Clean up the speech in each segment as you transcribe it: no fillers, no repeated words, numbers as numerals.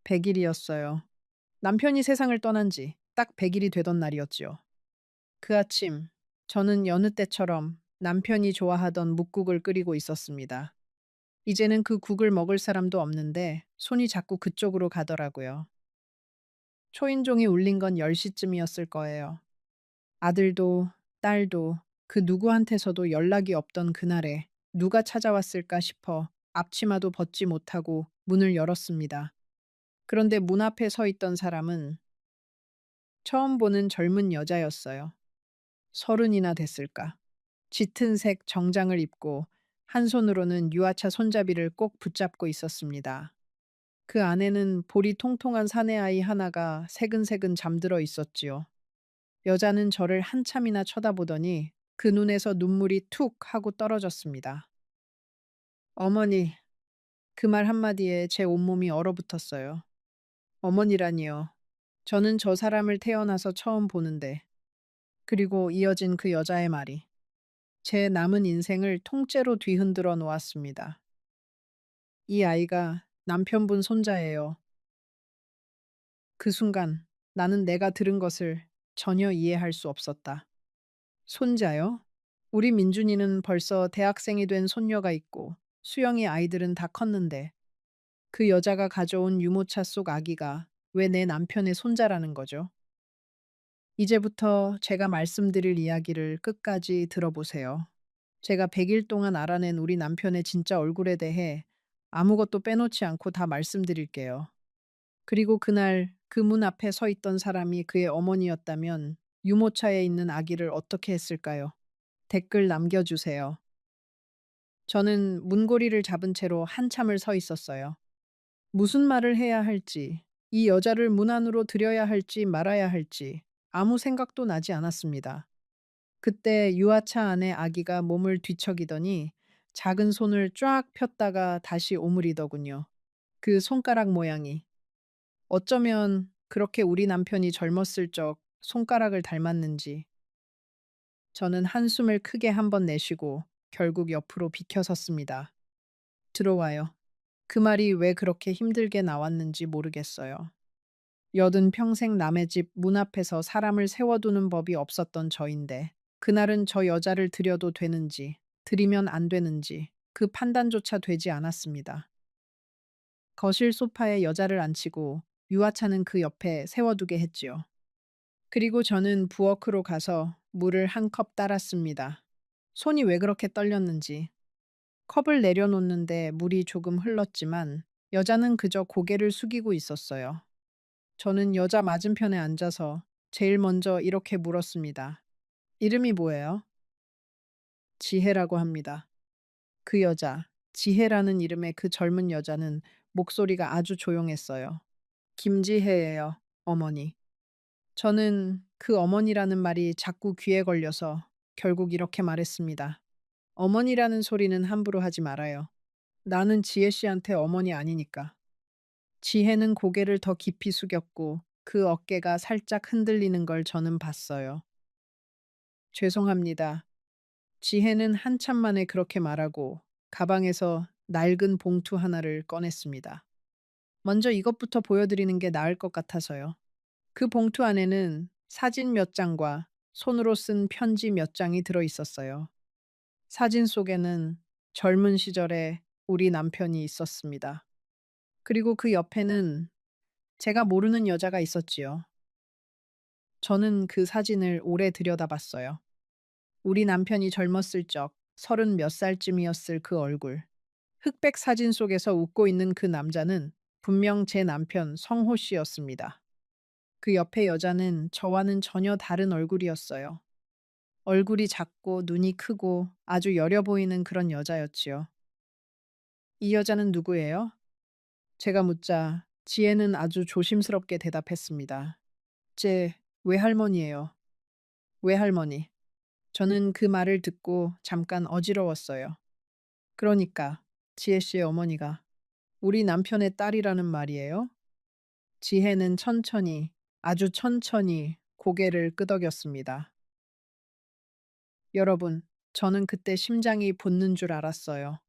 100일이었어요. 남편이 세상을 떠난 지 딱 100일이 되던 날이었지요. 그 아침, 저는 여느 때처럼 남편이 좋아하던 묵국을 끓이고 있었습니다. 이제는 그 국을 먹을 사람도 없는데 손이 자꾸 그쪽으로 가더라고요. 초인종이 울린 건 10시쯤이었을 거예요. 아들도, 딸도, 그 누구한테서도 연락이 없던 그날에 누가 찾아왔을까 싶어 앞치마도 벗지 못하고 문을 열었습니다. 그런데 문 앞에 서 있던 사람은 처음 보는 젊은 여자였어요. 30이나 됐을까. 짙은 색 정장을 입고 한 손으로는 유아차 손잡이를 꼭 붙잡고 있었습니다. 그 안에는 볼이 통통한 사내아이 하나가 새근새근 잠들어 있었지요. 여자는 저를 한참이나 쳐다보더니 그 눈에서 눈물이 툭 하고 떨어졌습니다. 어머니, 그 말 한마디에 제 온몸이 얼어붙었어요. 어머니라니요. 저는 저 사람을 태어나서 처음 보는데, 그리고 이어진 그 여자의 말이 제 남은 인생을 통째로 뒤흔들어 놓았습니다. 이 아이가 남편분 손자예요. 그 순간 나는 내가 들은 것을 전혀 이해할 수 없었다. 손자요? 우리 민준이는 벌써 대학생이 된 손녀가 있고 수영이 아이들은 다 컸는데 그 여자가 가져온 유모차 속 아기가 왜 내 남편의 손자라는 거죠? 이제부터 제가 말씀드릴 이야기를 끝까지 들어보세요. 제가 100일 동안 알아낸 우리 남편의 진짜 얼굴에 대해 아무것도 빼놓지 않고 다 말씀드릴게요. 그리고 그날 그 문 앞에 서 있던 사람이 그의 어머니였다면 유모차에 있는 아기를 어떻게 했을까요? 댓글 남겨주세요. 저는 문고리를 잡은 채로 한참을 서 있었어요. 무슨 말을 해야 할지, 이 여자를 문 안으로 들여야 할지 말아야 할지 아무 생각도 나지 않았습니다. 그때 유아차 안에 아기가 몸을 뒤척이더니 작은 손을 쫙 폈다가 다시 오므리더군요. 그 손가락 모양이. 어쩌면 그렇게 우리 남편이 젊었을 적 손가락을 닮았는지. 저는 한숨을 크게 한번 내쉬고 결국 옆으로 비켜섰습니다. 들어와요. 그 말이 왜 그렇게 힘들게 나왔는지 모르겠어요. 여든 평생 남의 집 문 앞에서 사람을 세워두는 법이 없었던 저인데 그날은 저 여자를 들여도 되는지 들이면 안 되는지 그 판단조차 되지 않았습니다. 거실 소파에 여자를 앉히고 유아차는 그 옆에 세워두게 했지요. 그리고 저는 부엌으로 가서 물을 한 컵 따랐습니다. 손이 왜 그렇게 떨렸는지. 컵을 내려놓는데 물이 조금 흘렀지만 여자는 그저 고개를 숙이고 있었어요. 저는 여자 맞은편에 앉아서 제일 먼저 이렇게 물었습니다. 이름이 뭐예요? 지혜라고 합니다. 그 여자, 지혜라는 이름의 그 젊은 여자는 목소리가 아주 조용했어요. 김지혜예요, 어머니. 저는 그 어머니라는 말이 자꾸 귀에 걸려서 결국 이렇게 말했습니다. 어머니라는 소리는 함부로 하지 말아요. 나는 지혜 씨한테 어머니 아니니까. 지혜는 고개를 더 깊이 숙였고 그 어깨가 살짝 흔들리는 걸 저는 봤어요. 죄송합니다. 지혜는 한참 만에 그렇게 말하고 가방에서 낡은 봉투 하나를 꺼냈습니다. 먼저 이것부터 보여드리는 게 나을 것 같아서요. 그 봉투 안에는 사진 몇 장과 손으로 쓴 편지 몇 장이 들어 있었어요. 사진 속에는 젊은 시절에 우리 남편이 있었습니다. 그리고 그 옆에는 제가 모르는 여자가 있었지요. 저는 그 사진을 오래 들여다봤어요. 우리 남편이 젊었을 적 30몇 살쯤이었을 그 얼굴. 흑백 사진 속에서 웃고 있는 그 남자는 분명 제 남편 성호 씨였습니다. 그 옆에 여자는 저와는 전혀 다른 얼굴이었어요. 얼굴이 작고 눈이 크고 아주 여려 보이는 그런 여자였지요. 이 여자는 누구예요? 제가 묻자 지혜는 아주 조심스럽게 대답했습니다. 제 외할머니예요. 외할머니. 저는 그 말을 듣고 잠깐 어지러웠어요. 그러니까 지혜 씨의 어머니가 우리 남편의 딸이라는 말이에요? 지혜는 천천히, 아주 천천히 고개를 끄덕였습니다. 여러분, 저는 그때 심장이 붙는 줄 알았어요.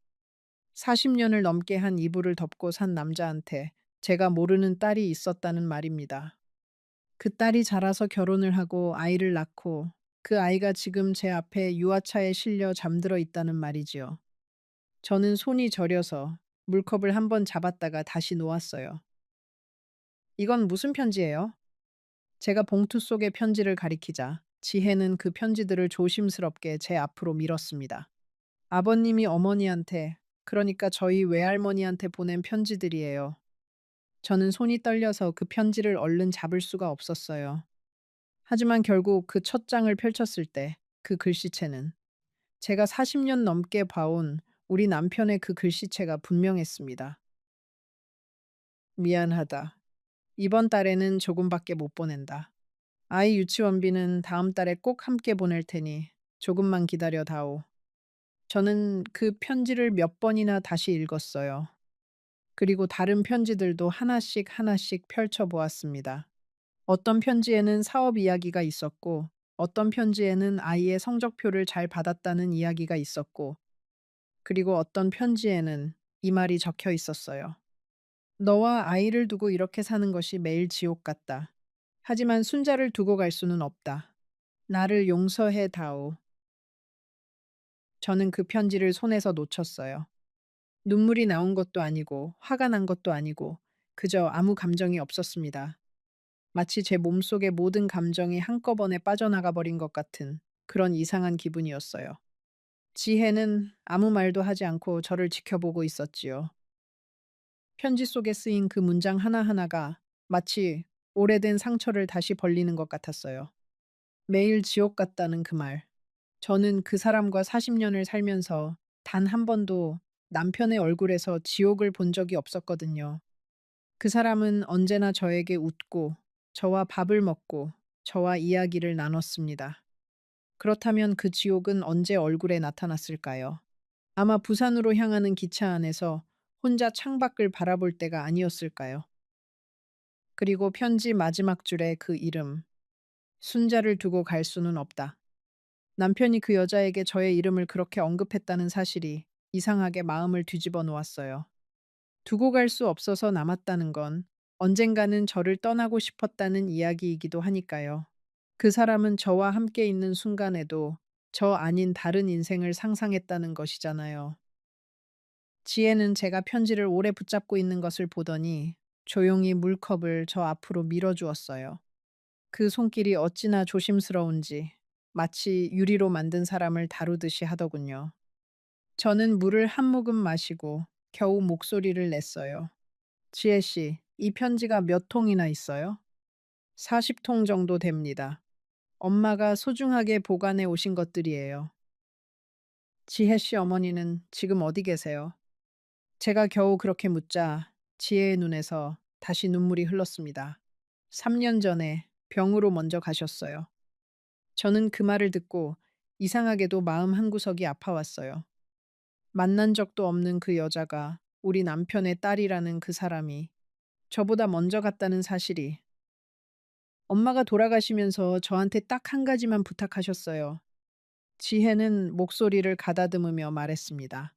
40년을 넘게 한 이불을 덮고 산 남자한테 제가 모르는 딸이 있었다는 말입니다. 그 딸이 자라서 결혼을 하고 아이를 낳고 그 아이가 지금 제 앞에 유아차에 실려 잠들어 있다는 말이지요. 저는 손이 저려서 물컵을 한번 잡았다가 다시 놓았어요. 이건 무슨 편지예요? 제가 봉투 속의 편지를 가리키자 지혜는 그 편지들을 조심스럽게 제 앞으로 밀었습니다. 아버님이 어머니한테, 그러니까 저희 외할머니한테 보낸 편지들이에요. 저는 손이 떨려서 그 편지를 얼른 잡을 수가 없었어요. 하지만 결국 그 첫 장을 펼쳤을 때 그 글씨체는 제가 40년 넘게 봐온 우리 남편의 그 글씨체가 분명했습니다. 미안하다. 이번 달에는 조금밖에 못 보낸다. 아이 유치원비는 다음 달에 꼭 함께 보낼 테니 조금만 기다려 다오. 저는 그 편지를 몇 번이나 다시 읽었어요. 그리고 다른 편지들도 하나씩 하나씩 펼쳐 보았습니다. 어떤 편지에는 사업 이야기가 있었고, 어떤 편지에는 아이의 성적표를 잘 받았다는 이야기가 있었고, 그리고 어떤 편지에는 이 말이 적혀 있었어요. 너와 아이를 두고 이렇게 사는 것이 매일 지옥 같다. 하지만 순자를 두고 갈 수는 없다. 나를 용서해 다오. 저는 그 편지를 손에서 놓쳤어요. 눈물이 나온 것도 아니고 화가 난 것도 아니고 그저 아무 감정이 없었습니다. 마치 제 몸속의 모든 감정이 한꺼번에 빠져나가 버린 것 같은 그런 이상한 기분이었어요. 지혜는 아무 말도 하지 않고 저를 지켜보고 있었지요. 편지 속에 쓰인 그 문장 하나하나가 마치 오래된 상처를 다시 벌리는 것 같았어요. 매일 지옥 같다는 그 말. 저는 그 사람과 40년을 살면서 단 한 번도 남편의 얼굴에서 지옥을 본 적이 없었거든요. 그 사람은 언제나 저에게 웃고, 저와 밥을 먹고, 저와 이야기를 나눴습니다. 그렇다면 그 지옥은 언제 얼굴에 나타났을까요? 아마 부산으로 향하는 기차 안에서 혼자 창밖을 바라볼 때가 아니었을까요? 그리고 편지 마지막 줄에 그 이름, 순자를 두고 갈 수는 없다. 남편이 그 여자에게 저의 이름을 그렇게 언급했다는 사실이 이상하게 마음을 뒤집어 놓았어요. 두고 갈 수 없어서 남았다는 건 언젠가는 저를 떠나고 싶었다는 이야기이기도 하니까요. 그 사람은 저와 함께 있는 순간에도 저 아닌 다른 인생을 상상했다는 것이잖아요. 지혜는 제가 편지를 오래 붙잡고 있는 것을 보더니 조용히 물컵을 저 앞으로 밀어주었어요. 그 손길이 어찌나 조심스러운지 마치 유리로 만든 사람을 다루듯이 하더군요. 저는 물을 한 모금 마시고 겨우 목소리를 냈어요. 지혜 씨, 이 편지가 몇 통이나 있어요? 40통 정도 됩니다. 엄마가 소중하게 보관해 오신 것들이에요. 지혜 씨 어머니는 지금 어디 계세요? 제가 겨우 그렇게 묻자 지혜의 눈에서 다시 눈물이 흘렀습니다. 3년 전에 병으로 먼저 가셨어요. 저는 그 말을 듣고 이상하게도 마음 한구석이 아파왔어요. 만난 적도 없는 그 여자가 우리 남편의 딸이라는 그 사람이 저보다 먼저 갔다는 사실이 엄마가 돌아가시면서 저한테 딱 한 가지만 부탁하셨어요. 지혜는 목소리를 가다듬으며 말했습니다.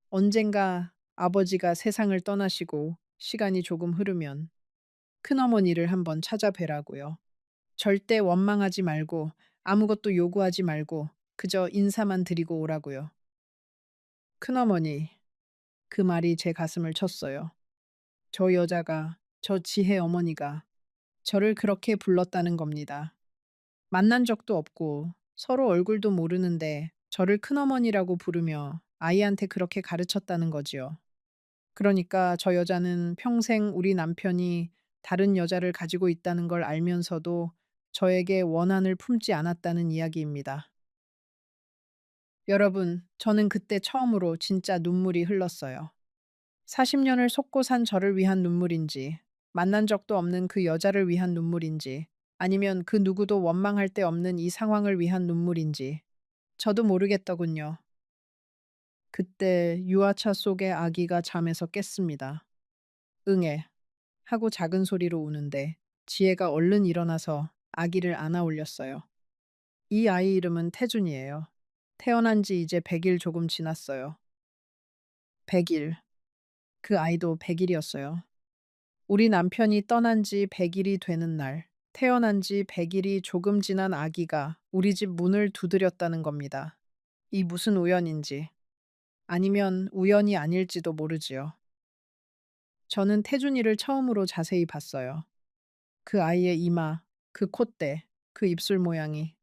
언젠가 아버지가 세상을 떠나시고 시간이 조금 흐르면 큰어머니를 한번 찾아뵈라고요. 절대 원망하지 말고 아무것도 요구하지 말고 그저 인사만 드리고 오라고요. 큰어머니, 그 말이 제 가슴을 쳤어요. 저 여자가, 저 지혜 어머니가 저를 그렇게 불렀다는 겁니다. 만난 적도 없고 서로 얼굴도 모르는데 저를 큰어머니라고 부르며 아이한테 그렇게 가르쳤다는 거지요. 그러니까 저 여자는 평생 우리 남편이 다른 여자를 가지고 있다는 걸 알면서도 저에게 원한을 품지 않았다는 이야기입니다. 여러분, 저는 그때 처음으로 진짜 눈물이 흘렀어요. 40년을 속고 산 저를 위한 눈물인지, 만난 적도 없는 그 여자를 위한 눈물인지, 아니면 그 누구도 원망할 데 없는 이 상황을 위한 눈물인지, 저도 모르겠더군요. 그때 유아차 속의 아기가 잠에서 깼습니다. 응애 하고 작은 소리로 우는데 지혜가 얼른 일어나서 아기를 안아 올렸어요. 이 아이 이름은 태준이에요. 태어난 지 이제 100일 조금 지났어요. 100일. 그 아이도 100일이었어요. 우리 남편이 떠난 지 100일이 되는 날, 태어난 지 100일이 조금 지난 아기가 우리 집 문을 두드렸다는 겁니다. 이 무슨 우연인지, 아니면 우연이 아닐지도 모르지요. 저는 태준이를 처음으로 자세히 봤어요. 그 아이의 이마, 그 콧대, 그 입술 모양이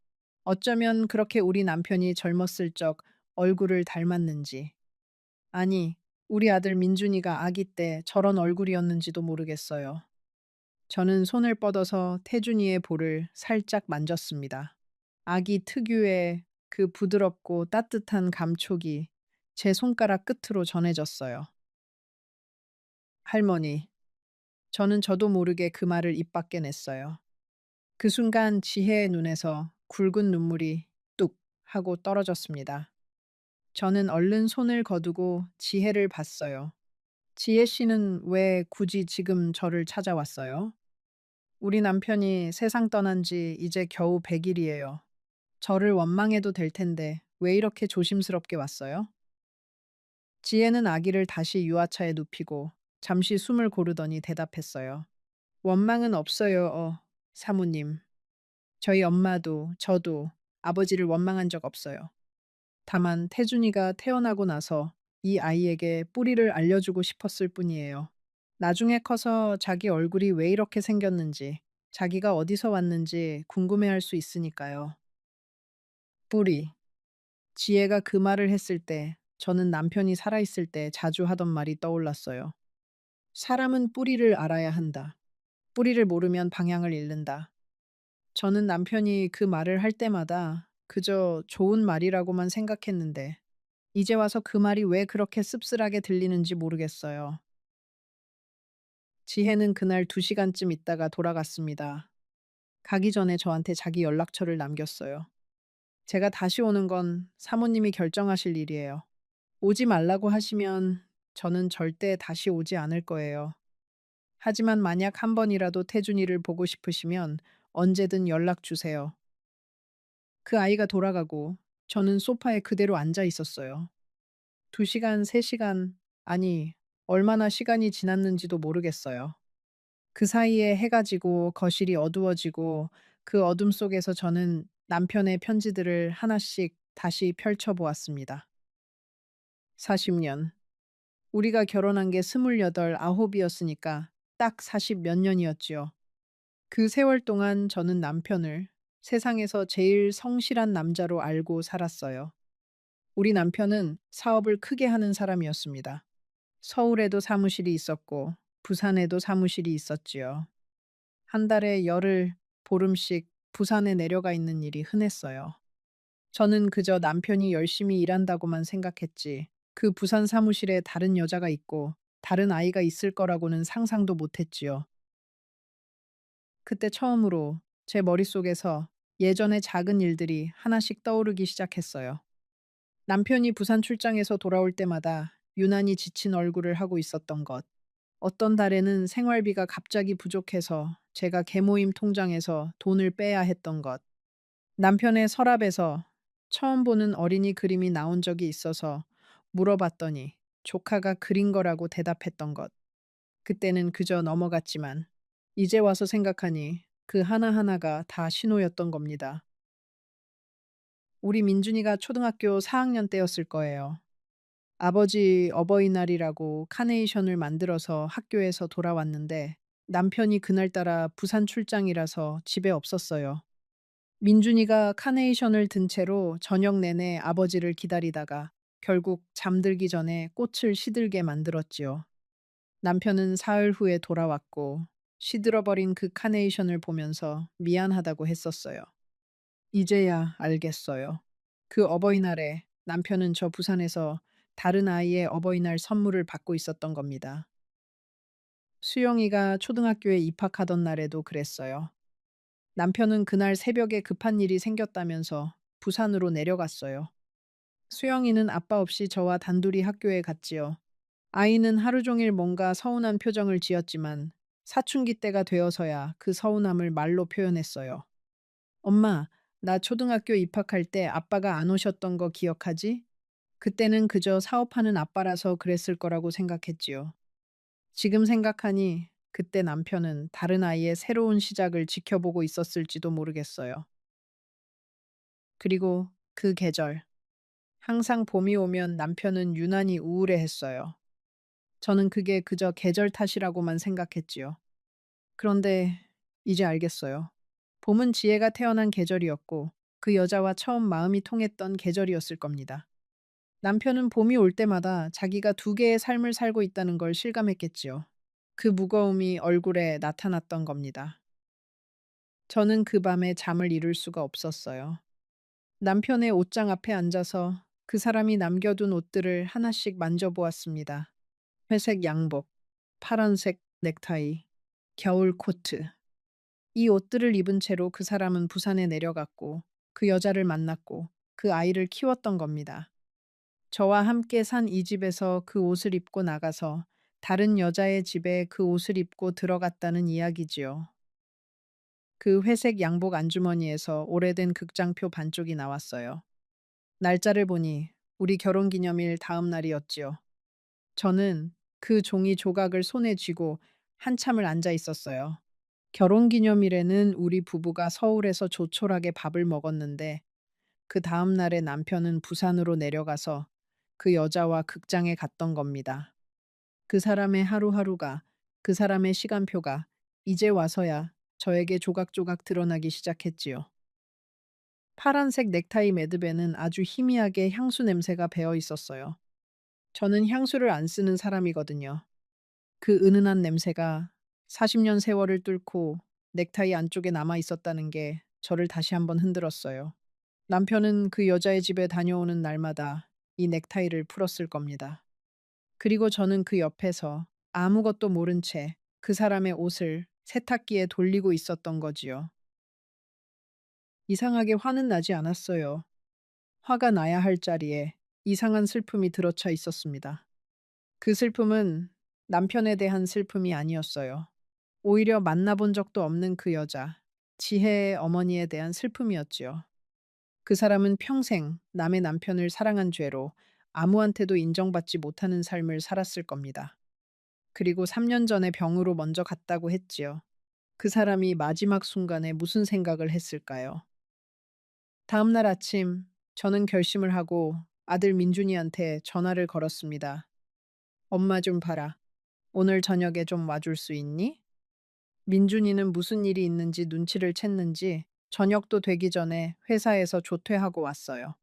어쩌면 그렇게 우리 남편이 젊었을 적 얼굴을 닮았는지, 아니, 우리 아들 민준이가 아기 때 저런 얼굴이었는지도 모르겠어요. 저는 손을 뻗어서 태준이의 볼을 살짝 만졌습니다. 아기 특유의 그 부드럽고 따뜻한 감촉이 제 손가락 끝으로 전해졌어요. 할머니, 저는 저도 모르게 그 말을 입 밖에 냈어요. 그 순간 지혜의 눈에서 굵은 눈물이 뚝 하고 떨어졌습니다. 저는 얼른 손을 거두고 지혜를 봤어요. 지혜 씨는 왜 굳이 지금 저를 찾아왔어요? 우리 남편이 세상 떠난 지 이제 겨우 100일이에요. 저를 원망해도 될 텐데 왜 이렇게 조심스럽게 왔어요? 지혜는 아기를 다시 유아차에 눕히고 잠시 숨을 고르더니 대답했어요. 원망은 없어요, 사모님. 저희 엄마도 저도 아버지를 원망한 적 없어요. 다만 태준이가 태어나고 나서 이 아이에게 뿌리를 알려주고 싶었을 뿐이에요. 나중에 커서 자기 얼굴이 왜 이렇게 생겼는지, 자기가 어디서 왔는지 궁금해할 수 있으니까요. 뿌리. 지혜가 그 말을 했을 때 저는 남편이 살아있을 때 자주 하던 말이 떠올랐어요. 사람은 뿌리를 알아야 한다. 뿌리를 모르면 방향을 잃는다. 저는 남편이 그 말을 할 때마다 그저 좋은 말이라고만 생각했는데 이제 와서 그 말이 왜 그렇게 씁쓸하게 들리는지 모르겠어요. 지혜는 그날 2시간쯤 있다가 돌아갔습니다. 가기 전에 저한테 자기 연락처를 남겼어요. 제가 다시 오는 건 사모님이 결정하실 일이에요. 오지 말라고 하시면 저는 절대 다시 오지 않을 거예요. 하지만 만약 한 번이라도 태준이를 보고 싶으시면 언제든 연락 주세요. 그 아이가 돌아가고 저는 소파에 그대로 앉아 있었어요. 2시간, 3시간, 아니, 얼마나 시간이 지났는지도 모르겠어요. 그 사이에 해가 지고 거실이 어두워지고 그 어둠 속에서 저는 남편의 편지들을 하나씩 다시 펼쳐보았습니다. 40년. 우리가 결혼한 게 28, 9이었으니까 딱 40 몇 년이었지요. 그 세월 동안 저는 남편을 세상에서 제일 성실한 남자로 알고 살았어요. 우리 남편은 사업을 크게 하는 사람이었습니다. 서울에도 사무실이 있었고 부산에도 사무실이 있었지요. 한 달에 열흘, 보름씩 부산에 내려가 있는 일이 흔했어요. 저는 그저 남편이 열심히 일한다고만 생각했지. 그 부산 사무실에 다른 여자가 있고 다른 아이가 있을 거라고는 상상도 못했지요. 그때 처음으로 제 머릿속에서 예전의 작은 일들이 하나씩 떠오르기 시작했어요. 남편이 부산 출장에서 돌아올 때마다 유난히 지친 얼굴을 하고 있었던 것. 어떤 달에는 생활비가 갑자기 부족해서 제가 계모임 통장에서 돈을 빼야 했던 것. 남편의 서랍에서 처음 보는 어린이 그림이 나온 적이 있어서 물어봤더니 조카가 그린 거라고 대답했던 것. 그때는 그저 넘어갔지만 이제 와서 생각하니 그 하나하나가 다 신호였던 겁니다. 우리 민준이가 초등학교 4학년 때였을 거예요. 아버지 어버이날이라고 카네이션을 만들어서 학교에서 돌아왔는데 남편이 그날따라 부산 출장이라서 집에 없었어요. 민준이가 카네이션을 든 채로 저녁 내내 아버지를 기다리다가 결국 잠들기 전에 꽃을 시들게 만들었지요. 남편은 사흘 후에 돌아왔고 시들어버린 그 카네이션을 보면서 미안하다고 했었어요. 이제야 알겠어요. 그 어버이날에 남편은 저 부산에서 다른 아이의 어버이날 선물을 받고 있었던 겁니다. 수영이가 초등학교에 입학하던 날에도 그랬어요. 남편은 그날 새벽에 급한 일이 생겼다면서 부산으로 내려갔어요. 수영이는 아빠 없이 저와 단둘이 학교에 갔지요. 아이는 하루 종일 뭔가 서운한 표정을 지었지만 사춘기 때가 되어서야 그 서운함을 말로 표현했어요. 엄마, 나 초등학교 입학할 때 아빠가 안 오셨던 거 기억하지? 그때는 그저 사업하는 아빠라서 그랬을 거라고 생각했지요. 지금 생각하니 그때 남편은 다른 아이의 새로운 시작을 지켜보고 있었을지도 모르겠어요. 그리고 그 계절, 항상 봄이 오면 남편은 유난히 우울해했어요. 저는 그게 그저 계절 탓이라고만 생각했지요. 그런데 이제 알겠어요. 봄은 지혜가 태어난 계절이었고 그 여자와 처음 마음이 통했던 계절이었을 겁니다. 남편은 봄이 올 때마다 자기가 두 개의 삶을 살고 있다는 걸 실감했겠지요. 그 무거움이 얼굴에 나타났던 겁니다. 저는 그 밤에 잠을 이룰 수가 없었어요. 남편의 옷장 앞에 앉아서 그 사람이 남겨둔 옷들을 하나씩 만져보았습니다. 회색 양복, 파란색 넥타이, 겨울 코트. 이 옷들을 입은 채로 그 사람은 부산에 내려갔고 그 여자를 만났고 그 아이를 키웠던 겁니다. 저와 함께 산 이 집에서 그 옷을 입고 나가서 다른 여자의 집에 그 옷을 입고 들어갔다는 이야기지요. 그 회색 양복 안주머니에서 오래된 극장표 반쪽이 나왔어요. 날짜를 보니 우리 결혼 기념일 다음 날이었지요. 저는 그 종이 조각을 손에 쥐고 한참을 앉아 있었어요. 결혼 기념일에는 우리 부부가 서울에서 조촐하게 밥을 먹었는데 그 다음 날에 남편은 부산으로 내려가서 그 여자와 극장에 갔던 겁니다. 그 사람의 하루하루가, 그 사람의 시간표가 이제 와서야 저에게 조각조각 드러나기 시작했지요. 파란색 넥타이 매듭에는 아주 희미하게 향수 냄새가 배어 있었어요. 저는 향수를 안 쓰는 사람이거든요. 그 은은한 냄새가 40년 세월을 뚫고 넥타이 안쪽에 남아 있었다는 게 저를 다시 한번 흔들었어요. 남편은 그 여자의 집에 다녀오는 날마다 이 넥타이를 풀었을 겁니다. 그리고 저는 그 옆에서 아무것도 모른 채 그 사람의 옷을 세탁기에 돌리고 있었던 거지요. 이상하게 화는 나지 않았어요. 화가 나야 할 자리에 이상한 슬픔이 들어차 있었습니다. 그 슬픔은 남편에 대한 슬픔이 아니었어요. 오히려 만나본 적도 없는 그 여자, 지혜의 어머니에 대한 슬픔이었지요. 그 사람은 평생 남의 남편을 사랑한 죄로 아무한테도 인정받지 못하는 삶을 살았을 겁니다. 그리고 3년 전에 병으로 먼저 갔다고 했지요. 그 사람이 마지막 순간에 무슨 생각을 했을까요? 다음 날 아침, 저는 결심을 하고 아들 민준이한테 전화를 걸었습니다. 엄마 좀 봐라. 오늘 저녁에 좀 와줄 수 있니? 민준이는 무슨 일이 있는지 눈치를 챘는지 저녁도 되기 전에 회사에서 조퇴하고 왔어요.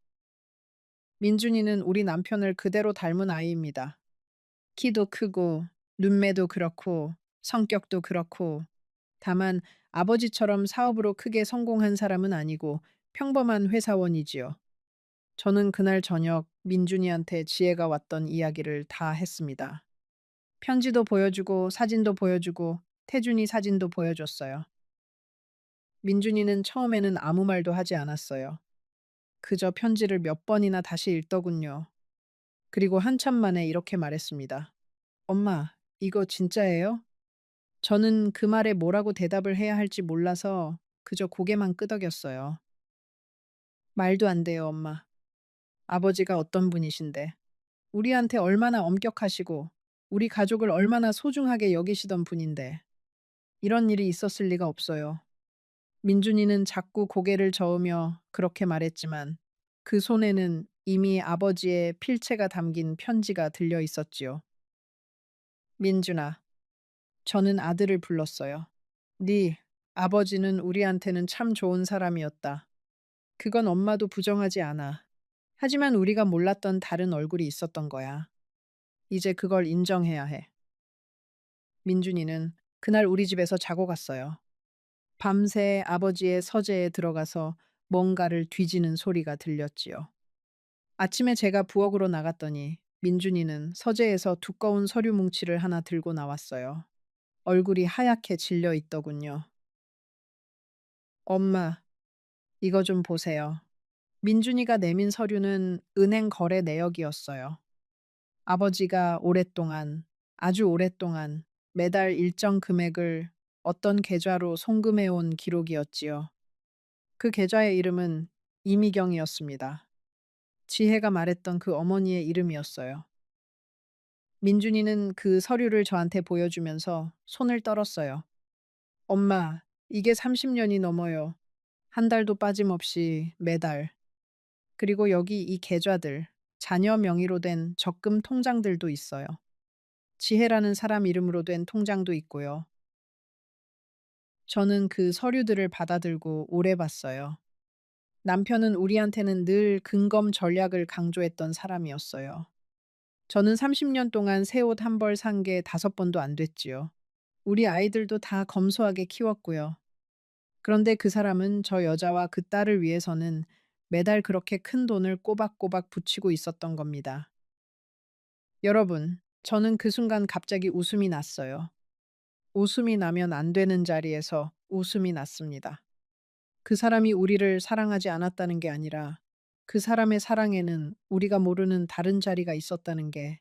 민준이는 우리 남편을 그대로 닮은 아이입니다. 키도 크고, 눈매도 그렇고, 성격도 그렇고, 다만 아버지처럼 사업으로 크게 성공한 사람은 아니고 평범한 회사원이지요. 저는 그날 저녁 민준이한테 지혜가 왔던 이야기를 다 했습니다. 편지도 보여주고 사진도 보여주고 태준이 사진도 보여줬어요. 민준이는 처음에는 아무 말도 하지 않았어요. 그저 편지를 몇 번이나 다시 읽더군요. 그리고 한참 만에 이렇게 말했습니다. 엄마, 이거 진짜예요? 저는 그 말에 뭐라고 대답을 해야 할지 몰라서 그저 고개만 끄덕였어요. 말도 안 돼요, 엄마. 아버지가 어떤 분이신데, 우리한테 얼마나 엄격하시고, 우리 가족을 얼마나 소중하게 여기시던 분인데, 이런 일이 있었을 리가 없어요. 민준이는 자꾸 고개를 저으며 그렇게 말했지만, 그 손에는 이미 아버지의 필체가 담긴 편지가 들려 있었지요. 민준아, 저는 아들을 불렀어요. 네 아버지는 우리한테는 참 좋은 사람이었다. 그건 엄마도 부정하지 않아. 하지만 우리가 몰랐던 다른 얼굴이 있었던 거야. 이제 그걸 인정해야 해. 민준이는 그날 우리 집에서 자고 갔어요. 밤새 아버지의 서재에 들어가서 뭔가를 뒤지는 소리가 들렸지요. 아침에 제가 부엌으로 나갔더니 민준이는 서재에서 두꺼운 서류 뭉치를 하나 들고 나왔어요. 얼굴이 하얗게 질려 있더군요. 엄마, 이거 좀 보세요. 민준이가 내민 서류는 은행 거래 내역이었어요. 아버지가 오랫동안, 아주 오랫동안 매달 일정 금액을 어떤 계좌로 송금해온 기록이었지요. 그 계좌의 이름은 이미경이었습니다. 지혜가 말했던 그 어머니의 이름이었어요. 민준이는 그 서류를 저한테 보여주면서 손을 떨었어요. 엄마, 이게 30년이 넘어요. 한 달도 빠짐없이 매달. 그리고 여기 이 계좌들, 자녀 명의로 된 적금 통장들도 있어요. 지혜라는 사람 이름으로 된 통장도 있고요. 저는 그 서류들을 받아들고 오래 봤어요. 남편은 우리한테는 늘 근검 전략을 강조했던 사람이었어요. 저는 30년 동안 새 옷 한 벌 산 게 5번도 안 됐지요. 우리 아이들도 다 검소하게 키웠고요. 그런데 그 사람은 저 여자와 그 딸을 위해서는 매달 그렇게 큰 돈을 꼬박꼬박 붙이고 있었던 겁니다. 여러분, 저는 그 순간 갑자기 웃음이 났어요. 웃음이 나면 안 되는 자리에서 웃음이 났습니다. 그 사람이 우리를 사랑하지 않았다는 게 아니라 그 사람의 사랑에는 우리가 모르는 다른 자리가 있었다는 게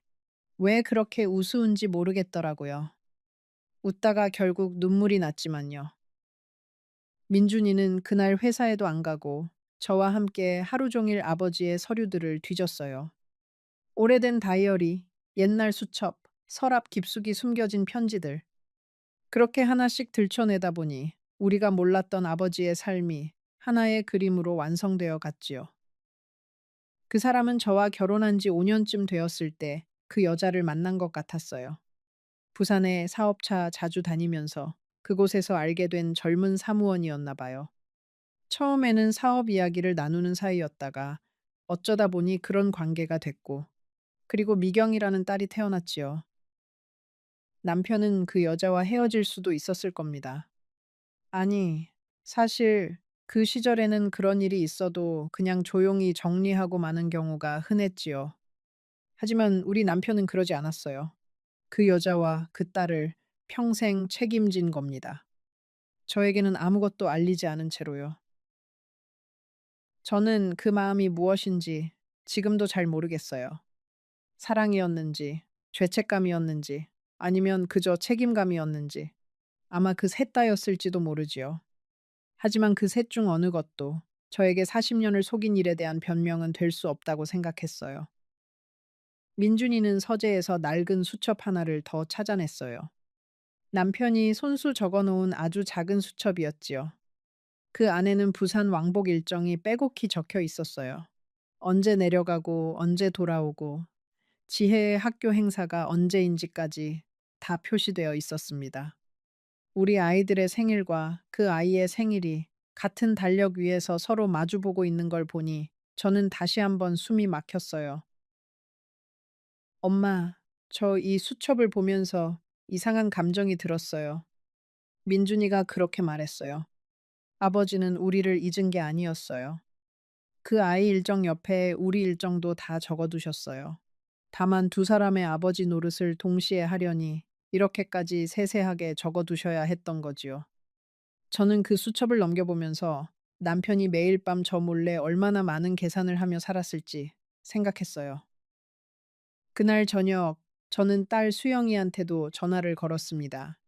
왜 그렇게 우스운지 모르겠더라고요. 웃다가 결국 눈물이 났지만요. 민준이는 그날 회사에도 안 가고 저와 함께 하루 종일 아버지의 서류들을 뒤졌어요. 오래된 다이어리, 옛날 수첩, 서랍 깊숙이 숨겨진 편지들. 그렇게 하나씩 들춰내다 보니 우리가 몰랐던 아버지의 삶이 하나의 그림으로 완성되어 갔지요. 그 사람은 저와 결혼한 지 5년쯤 되었을 때 그 여자를 만난 것 같았어요. 부산에 사업차 자주 다니면서 그곳에서 알게 된 젊은 사무원이었나 봐요. 처음에는 사업 이야기를 나누는 사이였다가 어쩌다 보니 그런 관계가 됐고, 그리고 미경이라는 딸이 태어났지요. 남편은 그 여자와 헤어질 수도 있었을 겁니다. 아니, 사실 그 시절에는 그런 일이 있어도 그냥 조용히 정리하고 마는 경우가 흔했지요. 하지만 우리 남편은 그러지 않았어요. 그 여자와 그 딸을 평생 책임진 겁니다. 저에게는 아무것도 알리지 않은 채로요. 저는 그 마음이 무엇인지 지금도 잘 모르겠어요. 사랑이었는지, 죄책감이었는지, 아니면 그저 책임감이었는지, 아마 그 셋 다였을지도 모르지요. 하지만 그 셋 중 어느 것도 저에게 40년을 속인 일에 대한 변명은 될 수 없다고 생각했어요. 민준이는 서재에서 낡은 수첩 하나를 더 찾아냈어요. 남편이 손수 적어놓은 아주 작은 수첩이었지요. 그 안에는 부산 왕복 일정이 빼곡히 적혀 있었어요. 언제 내려가고 언제 돌아오고 지혜의 학교 행사가 언제인지까지 다 표시되어 있었습니다. 우리 아이들의 생일과 그 아이의 생일이 같은 달력 위에서 서로 마주보고 있는 걸 보니 저는 다시 한번 숨이 막혔어요. 엄마, 저 이 수첩을 보면서 이상한 감정이 들었어요. 민준이가 그렇게 말했어요. 아버지는 우리를 잊은 게 아니었어요. 그 아이 일정 옆에 우리 일정도 다 적어두셨어요. 다만 두 사람의 아버지 노릇을 동시에 하려니 이렇게까지 세세하게 적어두셔야 했던 거지요. 저는 그 수첩을 넘겨보면서 남편이 매일 밤 저 몰래 얼마나 많은 계산을 하며 살았을지 생각했어요. 그날 저녁, 저는 딸 수영이한테도 전화를 걸었습니다.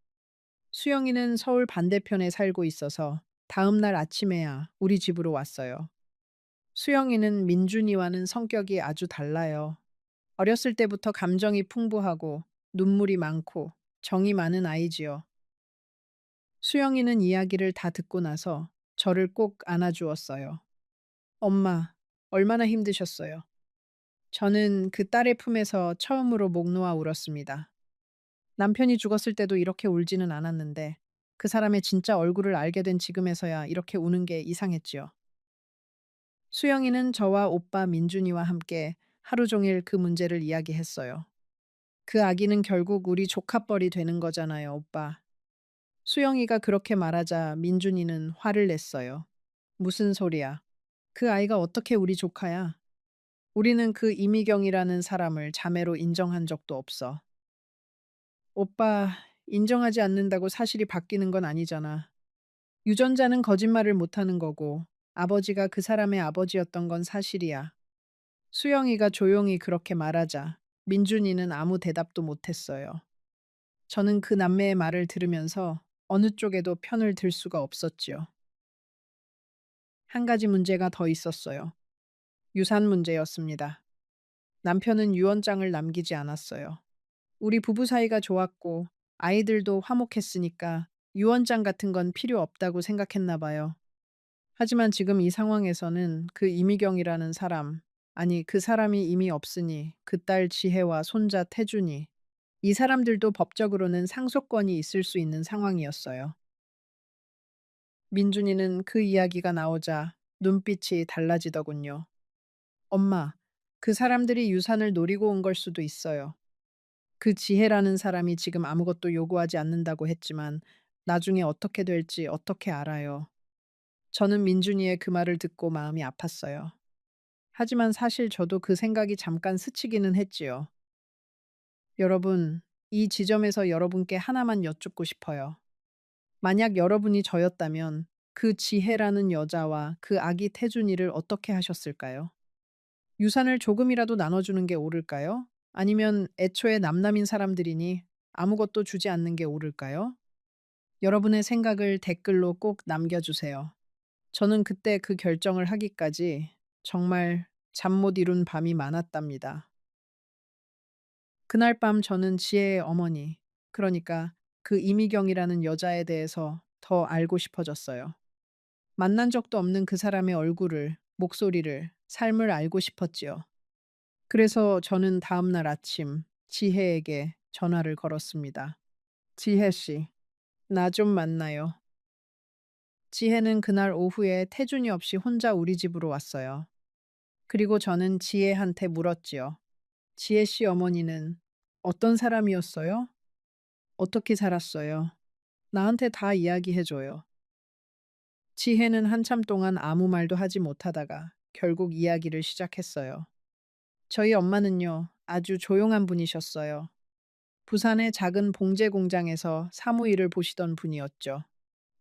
수영이는 서울 반대편에 살고 있어서 다음 날 아침에야 우리 집으로 왔어요. 수영이는 민준이와는 성격이 아주 달라요. 어렸을 때부터 감정이 풍부하고 눈물이 많고 정이 많은 아이지요. 수영이는 이야기를 다 듣고 나서 저를 꼭 안아주었어요. 엄마, 얼마나 힘드셨어요? 저는 그 딸의 품에서 처음으로 목 놓아 울었습니다. 남편이 죽었을 때도 이렇게 울지는 않았는데 그 사람의 진짜 얼굴을 알게 된 지금에서야 이렇게 우는 게 이상했지요. 수영이는 저와 오빠 민준이와 함께 하루 종일 그 문제를 이야기했어요. 그 아기는 결국 우리 조카뻘이 되는 거잖아요, 오빠. 수영이가 그렇게 말하자 민준이는 화를 냈어요. 무슨 소리야? 그 아이가 어떻게 우리 조카야? 우리는 그 이미경이라는 사람을 자매로 인정한 적도 없어. 오빠, 인정하지 않는다고 사실이 바뀌는 건 아니잖아. 유전자는 거짓말을 못하는 거고, 아버지가 그 사람의 아버지였던 건 사실이야. 수영이가 조용히 그렇게 말하자 민준이는 아무 대답도 못했어요. 저는 그 남매의 말을 들으면서 어느 쪽에도 편을 들 수가 없었지요. 한 가지 문제가 더 있었어요. 유산 문제였습니다. 남편은 유언장을 남기지 않았어요. 우리 부부 사이가 좋았고 아이들도 화목했으니까 유언장 같은 건 필요 없다고 생각했나 봐요. 하지만 지금 이 상황에서는 그 이미경이라는 사람, 아니 그 사람이 이미 없으니 그 딸 지혜와 손자 태준이 이 사람들도 법적으로는 상속권이 있을 수 있는 상황이었어요. 민준이는 그 이야기가 나오자 눈빛이 달라지더군요. 엄마, 그 사람들이 유산을 노리고 온 걸 수도 있어요. 그 지혜라는 사람이 지금 아무것도 요구하지 않는다고 했지만 나중에 어떻게 될지 어떻게 알아요. 저는 민준이의 그 말을 듣고 마음이 아팠어요. 하지만 사실 저도 그 생각이 잠깐 스치기는 했지요. 여러분, 이 지점에서 여러분께 하나만 여쭙고 싶어요. 만약 여러분이 저였다면 그 지혜라는 여자와 그 아기 태준이를 어떻게 하셨을까요? 유산을 조금이라도 나눠주는 게 옳을까요? 아니면 애초에 남남인 사람들이니 아무것도 주지 않는 게 옳을까요? 여러분의 생각을 댓글로 꼭 남겨주세요. 저는 그때 그 결정을 하기까지 정말 잠 못 이룬 밤이 많았답니다. 그날 밤 저는 지혜의 어머니, 그러니까 그 이미경이라는 여자에 대해서 더 알고 싶어졌어요. 만난 적도 없는 그 사람의 얼굴을, 목소리를, 삶을 알고 싶었지요. 그래서 저는 다음날 아침 지혜에게 전화를 걸었습니다. 지혜 씨, 나 좀 만나요. 지혜는 그날 오후에 태준이 없이 혼자 우리 집으로 왔어요. 그리고 저는 지혜한테 물었지요. 지혜 씨 어머니는 어떤 사람이었어요? 어떻게 살았어요? 나한테 다 이야기해줘요. 지혜는 한참 동안 아무 말도 하지 못하다가 결국 이야기를 시작했어요. 저희 엄마는요, 아주 조용한 분이셨어요. 부산의 작은 봉제 공장에서 사무일을 보시던 분이었죠.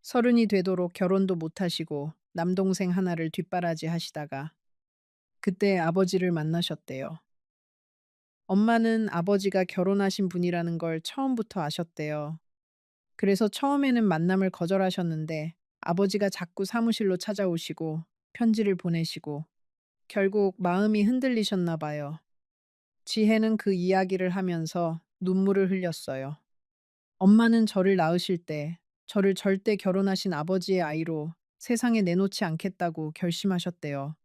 서른이 되도록 결혼도 못하시고 남동생 하나를 뒷바라지 하시다가 그때 아버지를 만나셨대요. 엄마는 아버지가 결혼하신 분이라는 걸 처음부터 아셨대요. 그래서 처음에는 만남을 거절하셨는데 아버지가 자꾸 사무실로 찾아오시고 편지를 보내시고 결국 마음이 흔들리셨나 봐요. 지혜는 그 이야기를 하면서 눈물을 흘렸어요. 엄마는 저를 낳으실 때 저를 절대 결혼하신 아버지의 아이로 세상에 내놓지 않겠다고 결심하셨대요.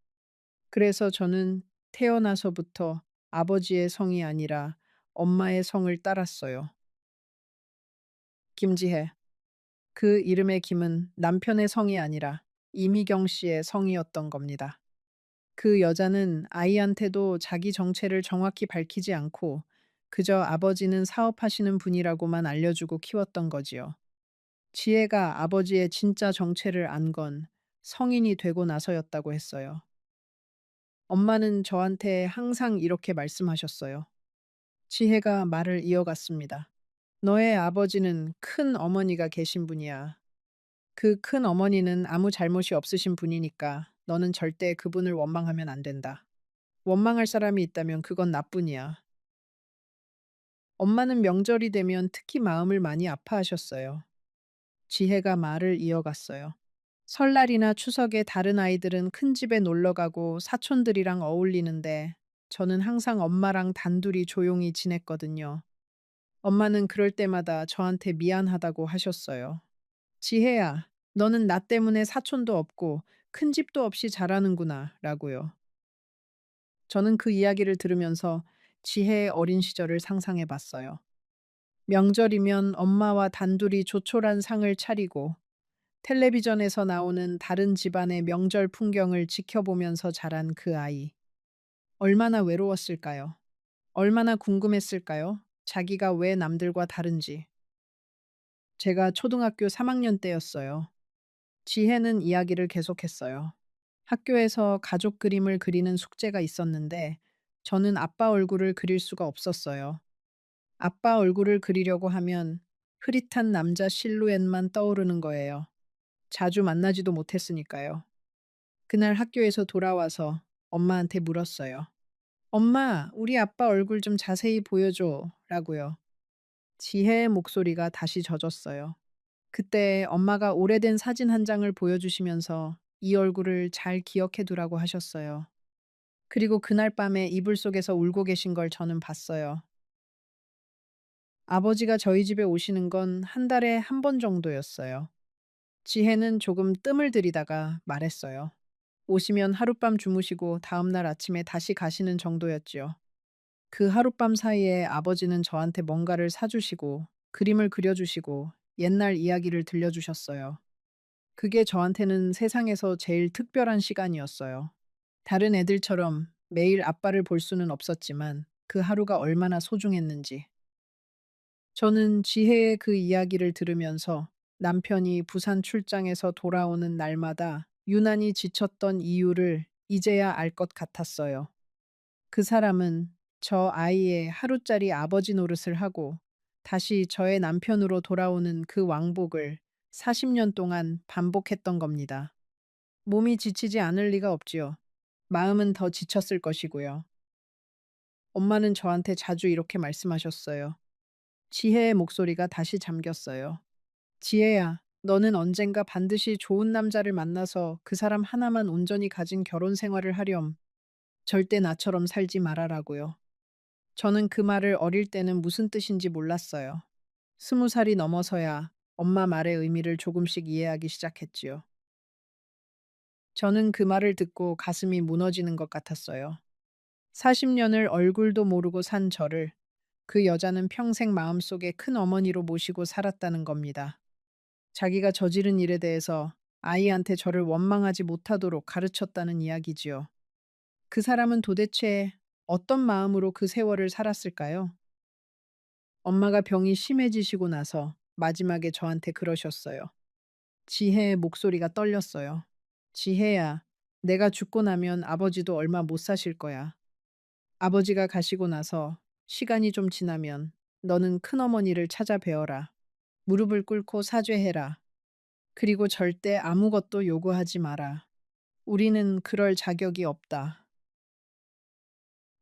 그래서 저는 태어나서부터 아버지의 성이 아니라 엄마의 성을 따랐어요. 김지혜. 그 이름의 김은 남편의 성이 아니라 이미경 씨의 성이었던 겁니다. 그 여자는 아이한테도 자기 정체를 정확히 밝히지 않고 그저 아버지는 사업하시는 분이라고만 알려주고 키웠던 거지요. 지혜가 아버지의 진짜 정체를 안 건 성인이 되고 나서였다고 했어요. 엄마는 저한테 항상 이렇게 말씀하셨어요. 지혜가 말을 이어갔습니다. 너의 아버지는 큰 어머니가 계신 분이야. 그 큰 어머니는 아무 잘못이 없으신 분이니까 너는 절대 그분을 원망하면 안 된다. 원망할 사람이 있다면 그건 나뿐이야. 엄마는 명절이 되면 특히 마음을 많이 아파하셨어요. 지혜가 말을 이어갔어요. 설날이나 추석에 다른 아이들은 큰 집에 놀러 가고 사촌들이랑 어울리는데 저는 항상 엄마랑 단둘이 조용히 지냈거든요. 엄마는 그럴 때마다 저한테 미안하다고 하셨어요. 지혜야, 너는 나 때문에 사촌도 없고 큰 집도 없이 자라는구나, 라고요. 저는 그 이야기를 들으면서 지혜의 어린 시절을 상상해 봤어요. 명절이면 엄마와 단둘이 조촐한 상을 차리고 텔레비전에서 나오는 다른 집안의 명절 풍경을 지켜보면서 자란 그 아이. 얼마나 외로웠을까요? 얼마나 궁금했을까요? 자기가 왜 남들과 다른지. 제가 초등학교 3학년 때였어요. 지혜는 이야기를 계속했어요. 학교에서 가족 그림을 그리는 숙제가 있었는데 저는 아빠 얼굴을 그릴 수가 없었어요. 아빠 얼굴을 그리려고 하면 흐릿한 남자 실루엣만 떠오르는 거예요. 자주 만나지도 못했으니까요. 그날 학교에서 돌아와서 엄마한테 물었어요. 엄마, 우리 아빠 얼굴 좀 자세히 보여줘. 라고요. 지혜의 목소리가 다시 젖었어요. 그때 엄마가 오래된 사진 한 장을 보여주시면서 이 얼굴을 잘 기억해 두라고 하셨어요. 그리고 그날 밤에 이불 속에서 울고 계신 걸 저는 봤어요. 아버지가 저희 집에 오시는 건 한 달에 한 번 정도였어요. 지혜는 조금 뜸을 들이다가 말했어요. 오시면 하룻밤 주무시고 다음날 아침에 다시 가시는 정도였지요. 그 하룻밤 사이에 아버지는 저한테 뭔가를 사주시고 그림을 그려주시고 옛날 이야기를 들려주셨어요. 그게 저한테는 세상에서 제일 특별한 시간이었어요. 다른 애들처럼 매일 아빠를 볼 수는 없었지만 그 하루가 얼마나 소중했는지. 저는 지혜의 그 이야기를 들으면서 남편이 부산 출장에서 돌아오는 날마다 유난히 지쳤던 이유를 이제야 알 것 같았어요. 그 사람은 저 아이의 하루짜리 아버지 노릇을 하고 다시 저의 남편으로 돌아오는 그 왕복을 40년 동안 반복했던 겁니다. 몸이 지치지 않을 리가 없지요. 마음은 더 지쳤을 것이고요. 엄마는 저한테 자주 이렇게 말씀하셨어요. 지혜의 목소리가 다시 잠겼어요. 지혜야, 너는 언젠가 반드시 좋은 남자를 만나서 그 사람 하나만 온전히 가진 결혼 생활을 하렴. 절대 나처럼 살지 말아라고요. 저는 그 말을 어릴 때는 무슨 뜻인지 몰랐어요. 20살이 넘어서야 엄마 말의 의미를 조금씩 이해하기 시작했지요. 저는 그 말을 듣고 가슴이 무너지는 것 같았어요. 40년을 얼굴도 모르고 산 저를 그 여자는 평생 마음속에 큰 어머니로 모시고 살았다는 겁니다. 자기가 저지른 일에 대해서 아이한테 저를 원망하지 못하도록 가르쳤다는 이야기지요. 그 사람은 도대체 어떤 마음으로 그 세월을 살았을까요? 엄마가 병이 심해지시고 나서 마지막에 저한테 그러셨어요. 지혜의 목소리가 떨렸어요. 지혜야, 내가 죽고 나면 아버지도 얼마 못 사실 거야. 아버지가 가시고 나서 시간이 좀 지나면 너는 큰어머니를 찾아뵈어라. 무릎을 꿇고 사죄해라. 그리고 절대 아무것도 요구하지 마라. 우리는 그럴 자격이 없다.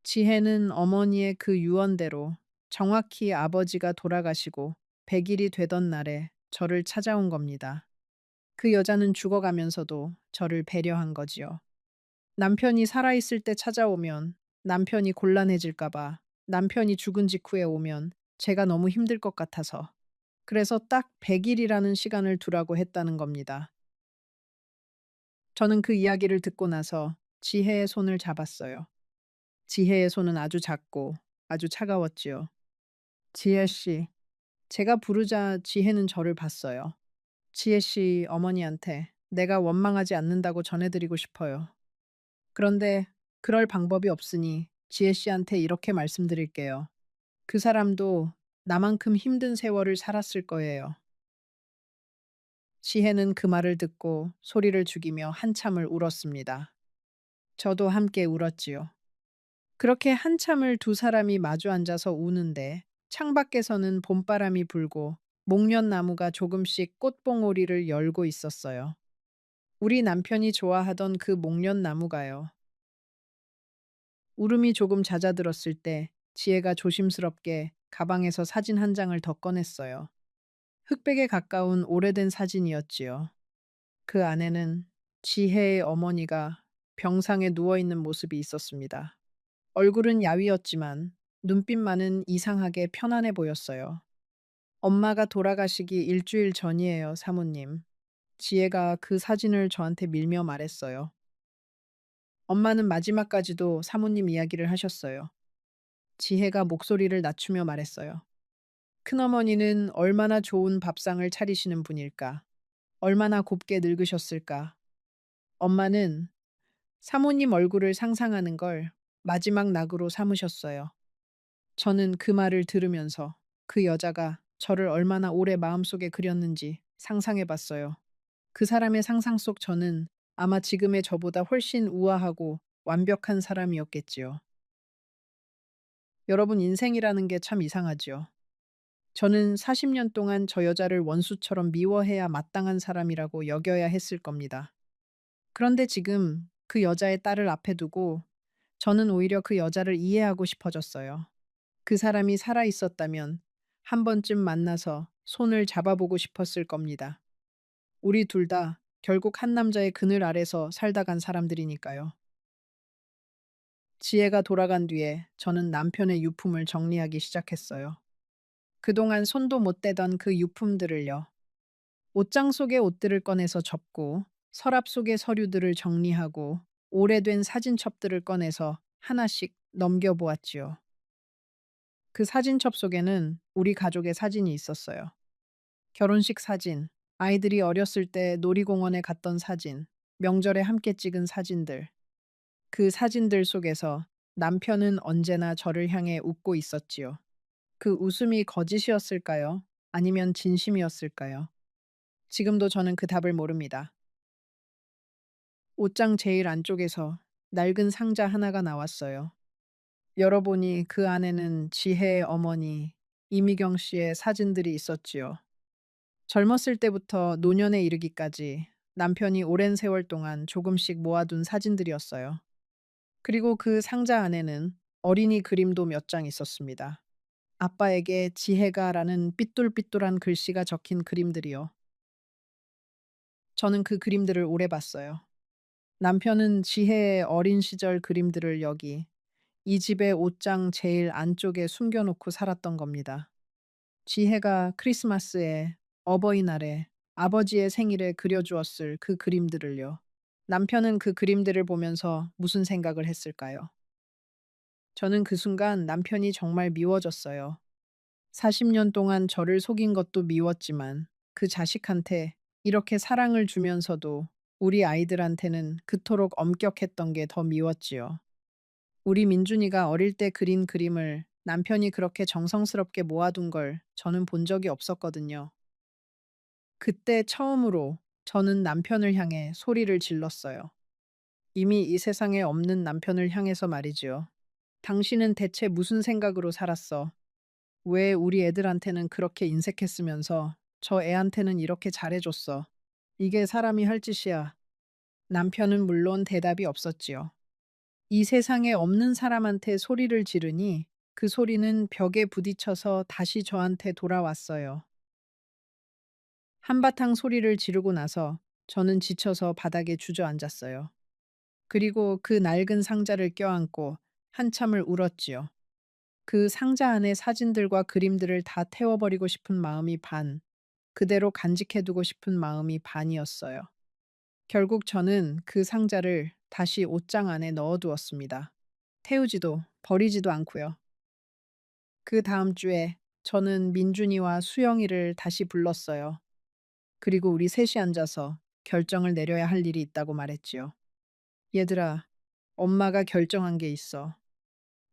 지혜는 어머니의 그 유언대로 정확히 아버지가 돌아가시고 100일이 되던 날에 저를 찾아온 겁니다. 그 여자는 죽어가면서도 저를 배려한 거지요. 남편이 살아있을 때 찾아오면 남편이 곤란해질까봐, 남편이 죽은 직후에 오면 제가 너무 힘들 것 같아서, 그래서 딱 100일이라는 시간을 두라고 했다는 겁니다. 저는 그 이야기를 듣고 나서 지혜의 손을 잡았어요. 지혜의 손은 아주 작고 아주 차가웠지요. 지혜 씨. 제가 부르자 지혜는 저를 봤어요. 지혜 씨 어머니한테 내가 원망하지 않는다고 전해드리고 싶어요. 그런데 그럴 방법이 없으니 지혜 씨한테 이렇게 말씀드릴게요. 그 사람도 나만큼 힘든 세월을 살았을 거예요. 지혜는 그 말을 듣고 소리를 죽이며 한참을 울었습니다. 저도 함께 울었지요. 그렇게 한참을 두 사람이 마주 앉아서 우는데 창밖에서는 봄바람이 불고 목련나무가 조금씩 꽃봉오리를 열고 있었어요. 우리 남편이 좋아하던 그 목련나무가요. 울음이 조금 잦아들었을 때 지혜가 조심스럽게 가방에서 사진 한 장을 더 꺼냈어요. 흑백에 가까운 오래된 사진이었지요. 그 안에는 지혜의 어머니가 병상에 누워있는 모습이 있었습니다. 얼굴은 야위었지만 눈빛만은 이상하게 편안해 보였어요. 엄마가 돌아가시기 일주일 전이에요, 사모님. 지혜가 그 사진을 저한테 밀며 말했어요. 엄마는 마지막까지도 사모님 이야기를 하셨어요. 지혜가 목소리를 낮추며 말했어요. 큰어머니는 얼마나 좋은 밥상을 차리시는 분일까? 얼마나 곱게 늙으셨을까? 엄마는 사모님 얼굴을 상상하는 걸 마지막 낙으로 삼으셨어요. 저는 그 말을 들으면서 그 여자가 저를 얼마나 오래 마음속에 그렸는지 상상해 봤어요. 그 사람의 상상 속 저는 아마 지금의 저보다 훨씬 우아하고 완벽한 사람이었겠지요. 여러분, 인생이라는 게 참 이상하지요. 저는 40년 동안 저 여자를 원수처럼 미워해야 마땅한 사람이라고 여겨야 했을 겁니다. 그런데 지금 그 여자의 딸을 앞에 두고 저는 오히려 그 여자를 이해하고 싶어졌어요. 그 사람이 살아 있었다면 한 번쯤 만나서 손을 잡아보고 싶었을 겁니다. 우리 둘 다 결국 한 남자의 그늘 아래서 살다 간 사람들이니까요. 지혜가 돌아간 뒤에 저는 남편의 유품을 정리하기 시작했어요. 그동안 손도 못 대던 그 유품들을요. 옷장 속의 옷들을 꺼내서 접고 서랍 속의 서류들을 정리하고 오래된 사진첩들을 꺼내서 하나씩 넘겨보았지요. 그 사진첩 속에는 우리 가족의 사진이 있었어요. 결혼식 사진, 아이들이 어렸을 때 놀이공원에 갔던 사진, 명절에 함께 찍은 사진들. 그 사진들 속에서 남편은 언제나 저를 향해 웃고 있었지요. 그 웃음이 거짓이었을까요? 아니면 진심이었을까요? 지금도 저는 그 답을 모릅니다. 옷장 제일 안쪽에서 낡은 상자 하나가 나왔어요. 열어보니 그 안에는 지혜의 어머니, 이미경 씨의 사진들이 있었지요. 젊었을 때부터 노년에 이르기까지 남편이 오랜 세월 동안 조금씩 모아둔 사진들이었어요. 그리고 그 상자 안에는 어린이 그림도 몇 장 있었습니다. 아빠에게 지혜가라는 삐뚤삐뚤한 글씨가 적힌 그림들이요. 저는 그 그림들을 오래 봤어요. 남편은 지혜의 어린 시절 그림들을 여기 이 집의 옷장 제일 안쪽에 숨겨놓고 살았던 겁니다. 지혜가 크리스마스에, 어버이날에, 아버지의 생일에 그려주었을 그 그림들을요. 남편은 그 그림들을 보면서 무슨 생각을 했을까요? 저는 그 순간 남편이 정말 미워졌어요. 40년 동안 저를 속인 것도 미웠지만 그 자식한테 이렇게 사랑을 주면서도 우리 아이들한테는 그토록 엄격했던 게 더 미웠지요. 우리 민준이가 어릴 때 그린 그림을 남편이 그렇게 정성스럽게 모아둔 걸 저는 본 적이 없었거든요. 그때 처음으로 저는 남편을 향해 소리를 질렀어요. 이미 이 세상에 없는 남편을 향해서 말이지요. 당신은 대체 무슨 생각으로 살았어? 왜 우리 애들한테는 그렇게 인색했으면서 저 애한테는 이렇게 잘해줬어? 이게 사람이 할 짓이야. 남편은 물론 대답이 없었지요. 이 세상에 없는 사람한테 소리를 지르니 그 소리는 벽에 부딪혀서 다시 저한테 돌아왔어요. 한바탕 소리를 지르고 나서 저는 지쳐서 바닥에 주저앉았어요. 그리고 그 낡은 상자를 껴안고 한참을 울었지요. 그 상자 안에 사진들과 그림들을 다 태워버리고 싶은 마음이 반, 그대로 간직해두고 싶은 마음이 반이었어요. 결국 저는 그 상자를 다시 옷장 안에 넣어두었습니다. 태우지도 버리지도 않고요. 그 다음 주에 저는 민준이와 수영이를 다시 불렀어요. 그리고 우리 셋이 앉아서 결정을 내려야 할 일이 있다고 말했지요. 얘들아, 엄마가 결정한 게 있어.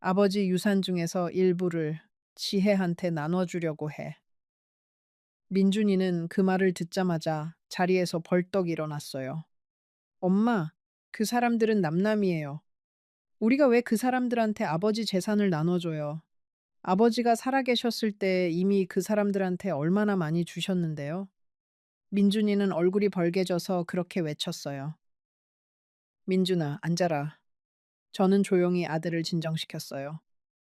아버지 유산 중에서 일부를 지혜한테 나눠주려고 해. 민준이는 그 말을 듣자마자 자리에서 벌떡 일어났어요. 엄마, 그 사람들은 남남이에요. 우리가 왜 그 사람들한테 아버지 재산을 나눠줘요? 아버지가 살아계셨을 때 이미 그 사람들한테 얼마나 많이 주셨는데요. 민준이는 얼굴이 벌개져서 그렇게 외쳤어요. 민준아, 앉아라. 저는 조용히 아들을 진정시켰어요.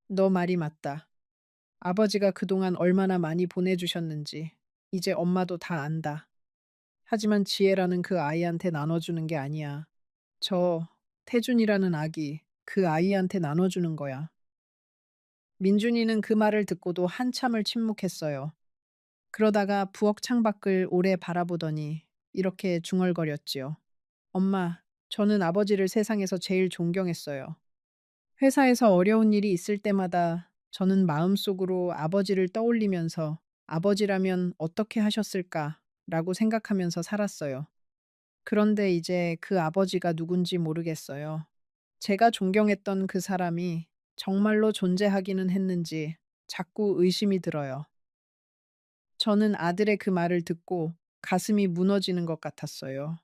너 말이 맞다. 아버지가 그동안 얼마나 많이 보내주셨는지 이제 엄마도 다 안다. 하지만 지혜라는 그 아이한테 나눠주는 게 아니야. 저 태준이라는 아기 그 아이한테 나눠주는 거야. 민준이는 그 말을 듣고도 한참을 침묵했어요. 그러다가 부엌 창밖을 오래 바라보더니 이렇게 중얼거렸지요. 엄마, 저는 아버지를 세상에서 제일 존경했어요. 회사에서 어려운 일이 있을 때마다 저는 마음속으로 아버지를 떠올리면서 아버지라면 어떻게 하셨을까 라고 생각하면서 살았어요. 그런데 이제 그 아버지가 누군지 모르겠어요. 제가 존경했던 그 사람이 정말로 존재하기는 했는지 자꾸 의심이 들어요. 저는 아들의 그 말을 듣고 가슴이 무너지는 것 같았어요.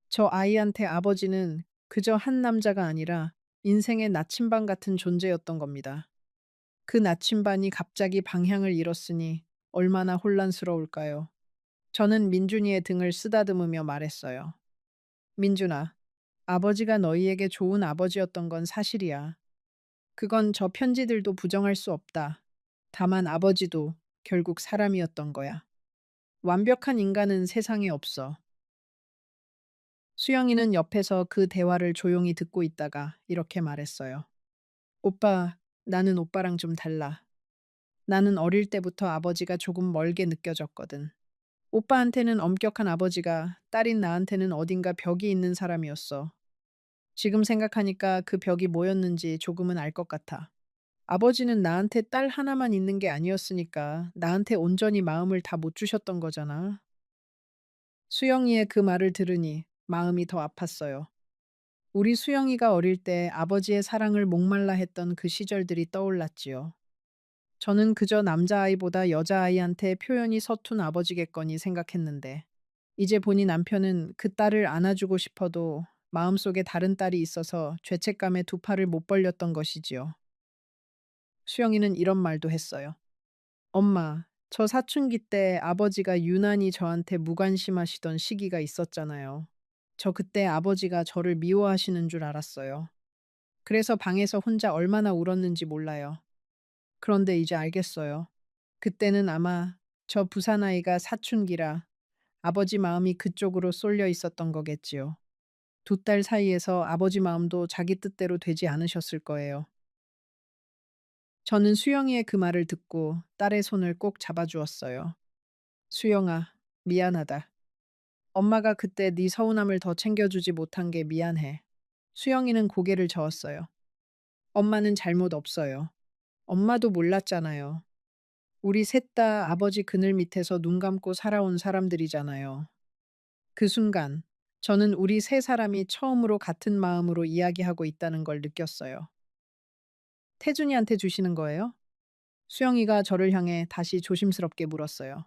저 아이한테 아버지는 그저 한 남자가 아니라 인생의 나침반 같은 존재였던 겁니다. 그 나침반이 갑자기 방향을 잃었으니 얼마나 혼란스러울까요? 저는 민준이의 등을 쓰다듬으며 말했어요. 민준아, 아버지가 너희에게 좋은 아버지였던 건 사실이야. 그건 저 편지들도 부정할 수 없다. 다만 아버지도 결국 사람이었던 거야. 완벽한 인간은 세상에 없어. 수영이는 옆에서 그 대화를 조용히 듣고 있다가 이렇게 말했어요. 오빠, 나는 오빠랑 좀 달라. 나는 어릴 때부터 아버지가 조금 멀게 느껴졌거든. 오빠한테는 엄격한 아버지가, 딸인 나한테는 어딘가 벽이 있는 사람이었어. 지금 생각하니까 그 벽이 뭐였는지 조금은 알 것 같아. 아버지는 나한테 딸 하나만 있는 게 아니었으니까 나한테 온전히 마음을 다 못 주셨던 거잖아. 수영이의 그 말을 들으니 마음이 더 아팠어요. 우리 수영이가 어릴 때 아버지의 사랑을 목말라 했던 그 시절들이 떠올랐지요. 저는 그저 남자아이보다 여자아이한테 표현이 서툰 아버지겠거니 생각했는데, 이제 보니 남편은 그 딸을 안아주고 싶어도 마음속에 다른 딸이 있어서 죄책감에 두 팔을 못 벌렸던 것이지요. 수영이는 이런 말도 했어요. 엄마, 저 사춘기 때 아버지가 유난히 저한테 무관심하시던 시기가 있었잖아요. 저 그때 아버지가 저를 미워하시는 줄 알았어요. 그래서 방에서 혼자 얼마나 울었는지 몰라요. 그런데 이제 알겠어요. 그때는 아마 저 부산 아이가 사춘기라 아버지 마음이 그쪽으로 쏠려 있었던 거겠지요. 두 딸 사이에서 아버지 마음도 자기 뜻대로 되지 않으셨을 거예요. 저는 수영이의 그 말을 듣고 딸의 손을 꼭 잡아주었어요. 수영아, 미안하다. 엄마가 그때 네 서운함을 더 챙겨주지 못한 게 미안해. 수영이는 고개를 저었어요. 엄마는 잘못 없어요. 엄마도 몰랐잖아요. 우리 셋 다 아버지 그늘 밑에서 눈 감고 살아온 사람들이잖아요. 그 순간, 저는 우리 세 사람이 처음으로 같은 마음으로 이야기하고 있다는 걸 느꼈어요. 태준이한테 주시는 거예요? 수영이가 저를 향해 다시 조심스럽게 물었어요.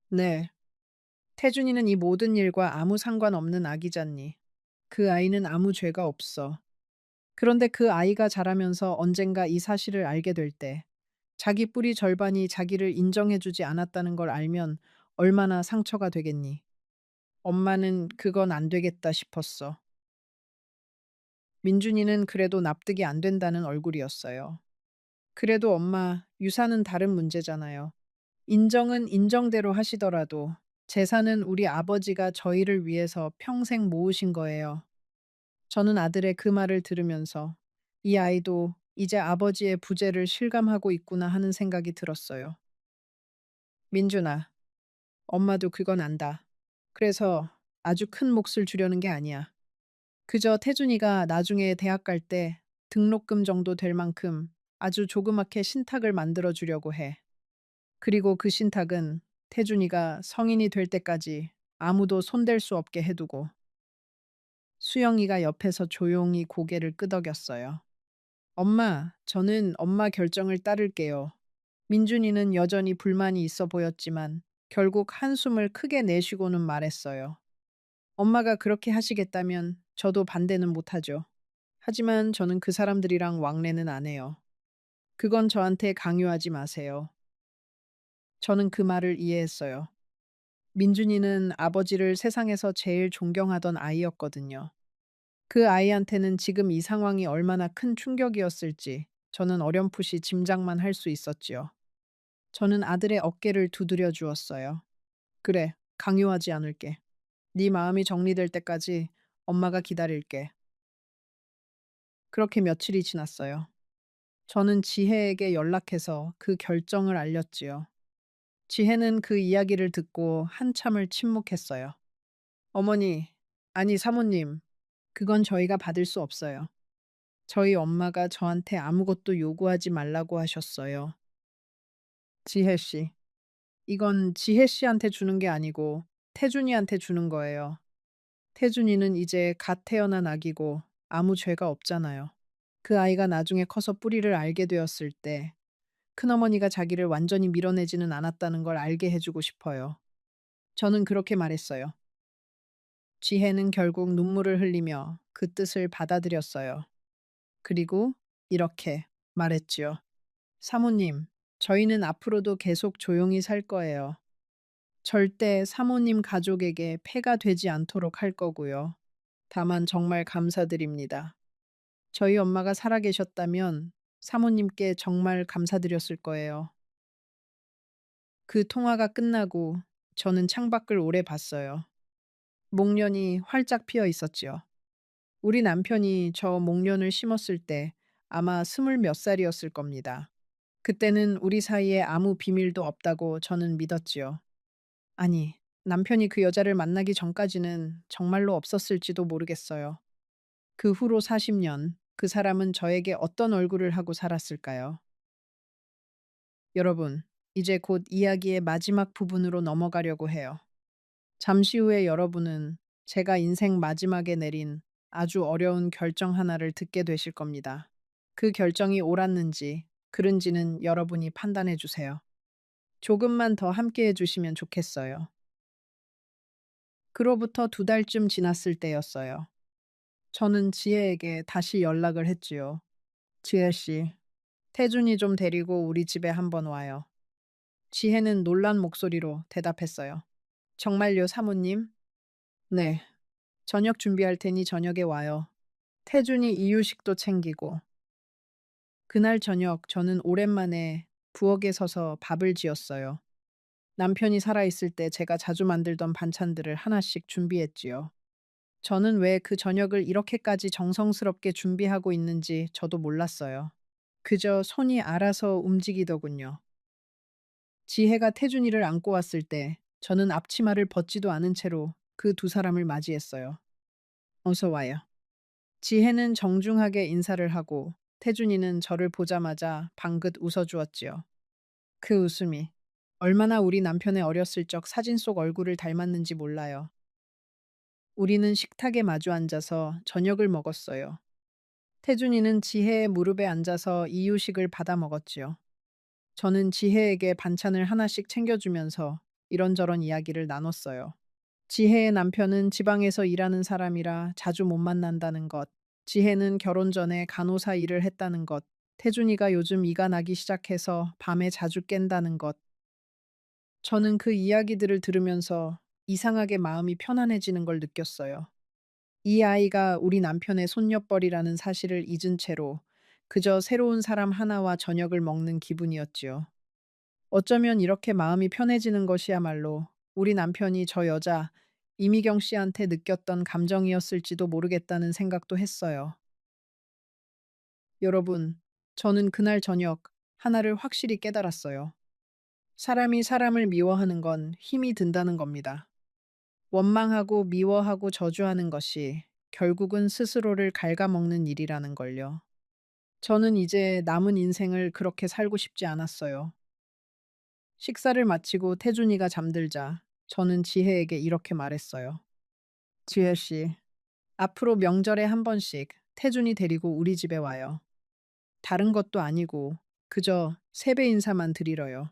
네. 태준이는 이 모든 일과 아무 상관없는 아기잖니. 그 아이는 아무 죄가 없어. 그런데 그 아이가 자라면서 언젠가 이 사실을 알게 될 때, 자기 뿌리 절반이 자기를 인정해주지 않았다는 걸 알면 얼마나 상처가 되겠니? 엄마는 그건 안 되겠다 싶었어. 민준이는 그래도 납득이 안 된다는 얼굴이었어요. 그래도 엄마, 유산은 다른 문제잖아요. 인정은 인정대로 하시더라도 재산은 우리 아버지가 저희를 위해서 평생 모으신 거예요. 저는 아들의 그 말을 들으면서 이 아이도 이제 아버지의 부재를 실감하고 있구나 하는 생각이 들었어요. 민준아, 엄마도 그건 안다. 그래서 아주 큰 몫을 주려는 게 아니야. 그저 태준이가 나중에 대학 갈 때 등록금 정도 될 만큼 아주 조그맣게 신탁을 만들어 주려고 해. 그리고 그 신탁은 태준이가 성인이 될 때까지 아무도 손댈 수 없게 해두고. 수영이가 옆에서 조용히 고개를 끄덕였어요. 엄마, 저는 엄마 결정을 따를게요. 민준이는 여전히 불만이 있어 보였지만 결국 한숨을 크게 내쉬고는 말했어요. 엄마가 그렇게 하시겠다면 저도 반대는 못하죠. 하지만 저는 그 사람들이랑 왕래는 안 해요. 그건 저한테 강요하지 마세요. 저는 그 말을 이해했어요. 민준이는 아버지를 세상에서 제일 존경하던 아이였거든요. 그 아이한테는 지금 이 상황이 얼마나 큰 충격이었을지 저는 어렴풋이 짐작만 할 수 있었지요. 저는 아들의 어깨를 두드려 주었어요. 그래, 강요하지 않을게. 네 마음이 정리될 때까지 엄마가 기다릴게. 그렇게 며칠이 지났어요. 저는 지혜에게 연락해서 그 결정을 알렸지요. 지혜는 그 이야기를 듣고 한참을 침묵했어요. 어머니, 아니 사모님, 그건 저희가 받을 수 없어요. 저희 엄마가 저한테 아무것도 요구하지 말라고 하셨어요. 지혜 씨, 이건 지혜 씨한테 주는 게 아니고 태준이한테 주는 거예요. 태준이는 이제 갓 태어난 아기고 아무 죄가 없잖아요. 그 아이가 나중에 커서 뿌리를 알게 되었을 때 큰어머니가 자기를 완전히 밀어내지는 않았다는 걸 알게 해주고 싶어요. 저는 그렇게 말했어요. 지혜는 결국 눈물을 흘리며 그 뜻을 받아들였어요. 그리고 이렇게 말했지요. 사모님, 저희는 앞으로도 계속 조용히 살 거예요. 절대 사모님 가족에게 폐가 되지 않도록 할 거고요. 다만 정말 감사드립니다. 저희 엄마가 살아계셨다면 사모님께 정말 감사드렸을 거예요. 그 통화가 끝나고 저는 창밖을 오래 봤어요. 목련이 활짝 피어 있었지요. 우리 남편이 저 목련을 심었을 때 아마 스물 몇 살이었을 겁니다. 그때는 우리 사이에 아무 비밀도 없다고 저는 믿었지요. 아니, 남편이 그 여자를 만나기 전까지는 정말로 없었을지도 모르겠어요. 그 후로 40년, 그 사람은 저에게 어떤 얼굴을 하고 살았을까요? 여러분, 이제 곧 이야기의 마지막 부분으로 넘어가려고 해요. 잠시 후에 여러분은 제가 인생 마지막에 내린 아주 어려운 결정 하나를 듣게 되실 겁니다. 그 결정이 옳았는지, 그른지는 여러분이 판단해 주세요. 조금만 더 함께 해주시면 좋겠어요. 그로부터 2달쯤 지났을 때였어요. 저는 지혜에게 다시 연락을 했지요. 지혜 씨, 태준이 좀 데리고 우리 집에 한번 와요. 지혜는 놀란 목소리로 대답했어요. 정말요, 사모님? 네. 저녁 준비할 테니 저녁에 와요. 태준이 이유식도 챙기고. 그날 저녁 저는 오랜만에 부엌에 서서 밥을 지었어요. 남편이 살아있을 때 제가 자주 만들던 반찬들을 하나씩 준비했지요. 저는 왜 그 저녁을 이렇게까지 정성스럽게 준비하고 있는지 저도 몰랐어요. 그저 손이 알아서 움직이더군요. 지혜가 태준이를 안고 왔을 때 저는 앞치마를 벗지도 않은 채로 그 두 사람을 맞이했어요. 어서 와요. 지혜는 정중하게 인사를 하고 태준이는 저를 보자마자 방긋 웃어주었지요. 그 웃음이 얼마나 우리 남편의 어렸을 적 사진 속 얼굴을 닮았는지 몰라요. 우리는 식탁에 마주 앉아서 저녁을 먹었어요. 태준이는 지혜의 무릎에 앉아서 이유식을 받아 먹었지요. 저는 지혜에게 반찬을 하나씩 챙겨주면서 이런저런 이야기를 나눴어요. 지혜의 남편은 지방에서 일하는 사람이라 자주 못 만난다는 것, 지혜는 결혼 전에 간호사 일을 했다는 것, 태준이가 요즘 이가 나기 시작해서 밤에 자주 깬다는 것. 저는 그 이야기들을 들으면서 이상하게 마음이 편안해지는 걸 느꼈어요. 이 아이가 우리 남편의 손녀뻘이라는 사실을 잊은 채로 그저 새로운 사람 하나와 저녁을 먹는 기분이었지요. 어쩌면 이렇게 마음이 편해지는 것이야말로 우리 남편이 저 여자 이미경 씨한테 느꼈던 감정이었을지도 모르겠다는 생각도 했어요. 여러분, 저는 그날 저녁 하나를 확실히 깨달았어요. 사람이 사람을 미워하는 건 힘이 든다는 겁니다. 원망하고 미워하고 저주하는 것이 결국은 스스로를 갉아먹는 일이라는 걸요. 저는 이제 남은 인생을 그렇게 살고 싶지 않았어요. 식사를 마치고 태준이가 잠들자 저는 지혜에게 이렇게 말했어요. 지혜 씨, 앞으로 명절에 한 번씩 태준이 데리고 우리 집에 와요. 다른 것도 아니고 그저 세배 인사만 드리러요.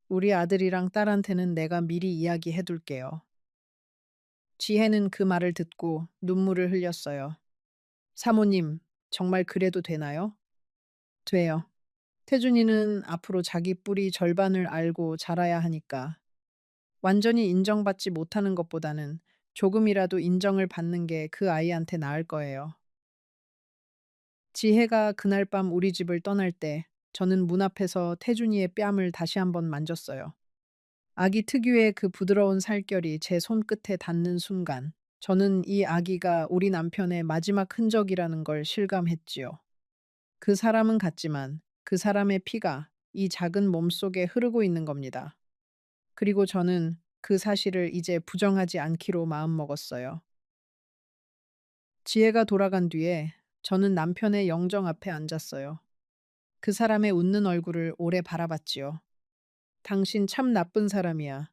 우리 아들이랑 딸한테는 내가 미리 이야기해 둘게요. 지혜는 그 말을 듣고 눈물을 흘렸어요. 사모님, 정말 그래도 되나요? 돼요. 태준이는 앞으로 자기 뿌리 절반을 알고 자라야 하니까 완전히 인정받지 못하는 것보다는 조금이라도 인정을 받는 게 그 아이한테 나을 거예요. 지혜가 그날 밤 우리 집을 떠날 때 저는 문 앞에서 태준이의 뺨을 다시 한번 만졌어요. 아기 특유의 그 부드러운 살결이 제 손끝에 닿는 순간 저는 이 아기가 우리 남편의 마지막 흔적이라는 걸 실감했지요. 그 사람은 같지만 그 사람의 피가 이 작은 몸 속에 흐르고 있는 겁니다. 그리고 저는 그 사실을 이제 부정하지 않기로 마음먹었어요. 지혜가 돌아간 뒤에 저는 남편의 영정 앞에 앉았어요. 그 사람의 웃는 얼굴을 오래 바라봤지요. 당신 참 나쁜 사람이야.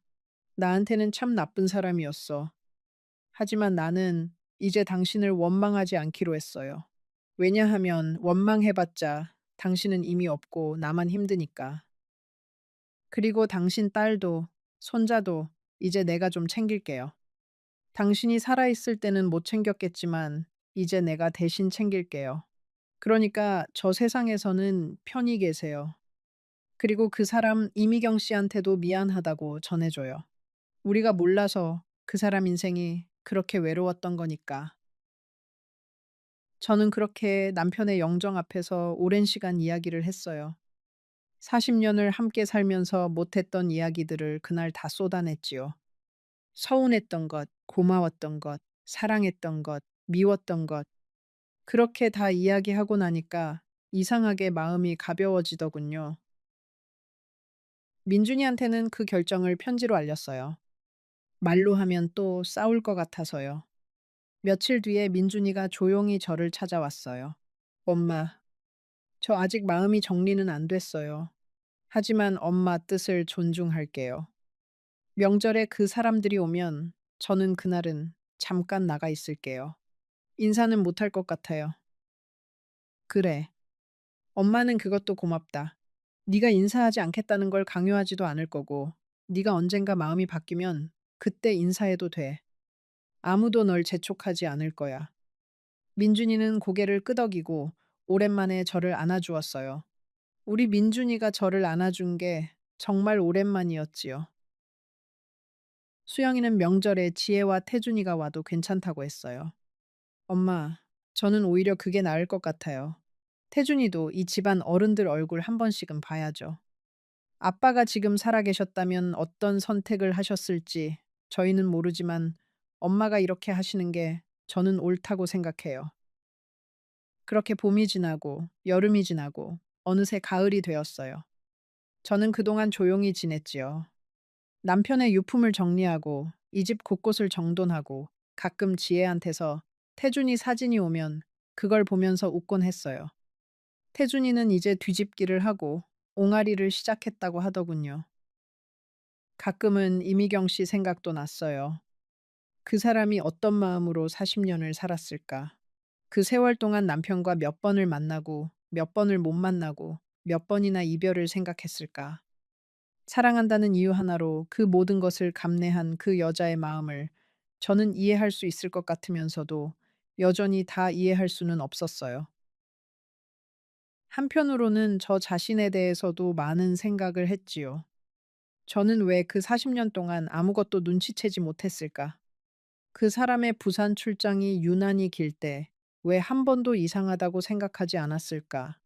나한테는 참 나쁜 사람이었어. 하지만 나는 이제 당신을 원망하지 않기로 했어요. 왜냐하면 원망해봤자 당신은 이미 없고 나만 힘드니까. 그리고 당신 딸도, 손자도 이제 내가 좀 챙길게요. 당신이 살아있을 때는 못 챙겼겠지만 이제 내가 대신 챙길게요. 그러니까 저 세상에서는 편히 계세요. 그리고 그 사람 이미경 씨한테도 미안하다고 전해줘요. 우리가 몰라서 그 사람 인생이 그렇게 외로웠던 거니까. 저는 그렇게 남편의 영정 앞에서 오랜 시간 이야기를 했어요. 40년을 함께 살면서 못했던 이야기들을 그날 다 쏟아냈지요. 서운했던 것, 고마웠던 것, 사랑했던 것, 미웠던 것. 그렇게 다 이야기하고 나니까 이상하게 마음이 가벼워지더군요. 민준이한테는 그 결정을 편지로 알렸어요. 말로 하면 또 싸울 것 같아서요. 며칠 뒤에 민준이가 조용히 저를 찾아왔어요. 엄마, 저 아직 마음이 정리는 안 됐어요. 하지만 엄마 뜻을 존중할게요. 명절에 그 사람들이 오면 저는 그날은 잠깐 나가 있을게요. 인사는 못할 것 같아요. 그래. 엄마는 그것도 고맙다. 네가 인사하지 않겠다는 걸 강요하지도 않을 거고, 네가 언젠가 마음이 바뀌면 그때 인사해도 돼. 아무도 널 재촉하지 않을 거야. 민준이는 고개를 끄덕이고 오랜만에 저를 안아주었어요. 우리 민준이가 저를 안아준 게 정말 오랜만이었지요. 수영이는 명절에 지혜와 태준이가 와도 괜찮다고 했어요. 엄마, 저는 오히려 그게 나을 것 같아요. 태준이도 이 집안 어른들 얼굴 한 번씩은 봐야죠. 아빠가 지금 살아계셨다면 어떤 선택을 하셨을지 저희는 모르지만 엄마가 이렇게 하시는 게 저는 옳다고 생각해요. 그렇게 봄이 지나고 여름이 지나고 어느새 가을이 되었어요. 저는 그동안 조용히 지냈지요. 남편의 유품을 정리하고 이 집 곳곳을 정돈하고 가끔 지혜한테서 태준이 사진이 오면 그걸 보면서 웃곤 했어요. 태준이는 이제 뒤집기를 하고 옹알이를 시작했다고 하더군요. 가끔은 이미경 씨 생각도 났어요. 그 사람이 어떤 마음으로 40년을 살았을까? 그 세월 동안 남편과 몇 번을 만나고 몇 번을 못 만나고 몇 번이나 이별을 생각했을까? 사랑한다는 이유 하나로 그 모든 것을 감내한 그 여자의 마음을 저는 이해할 수 있을 것 같으면서도 여전히 다 이해할 수는 없었어요. 한편으로는 저 자신에 대해서도 많은 생각을 했지요. 저는 왜 그 40년 동안 아무것도 눈치채지 못했을까? 그 사람의 부산 출장이 유난히 길 때 왜 한 번도 이상하다고 생각하지 않았을까?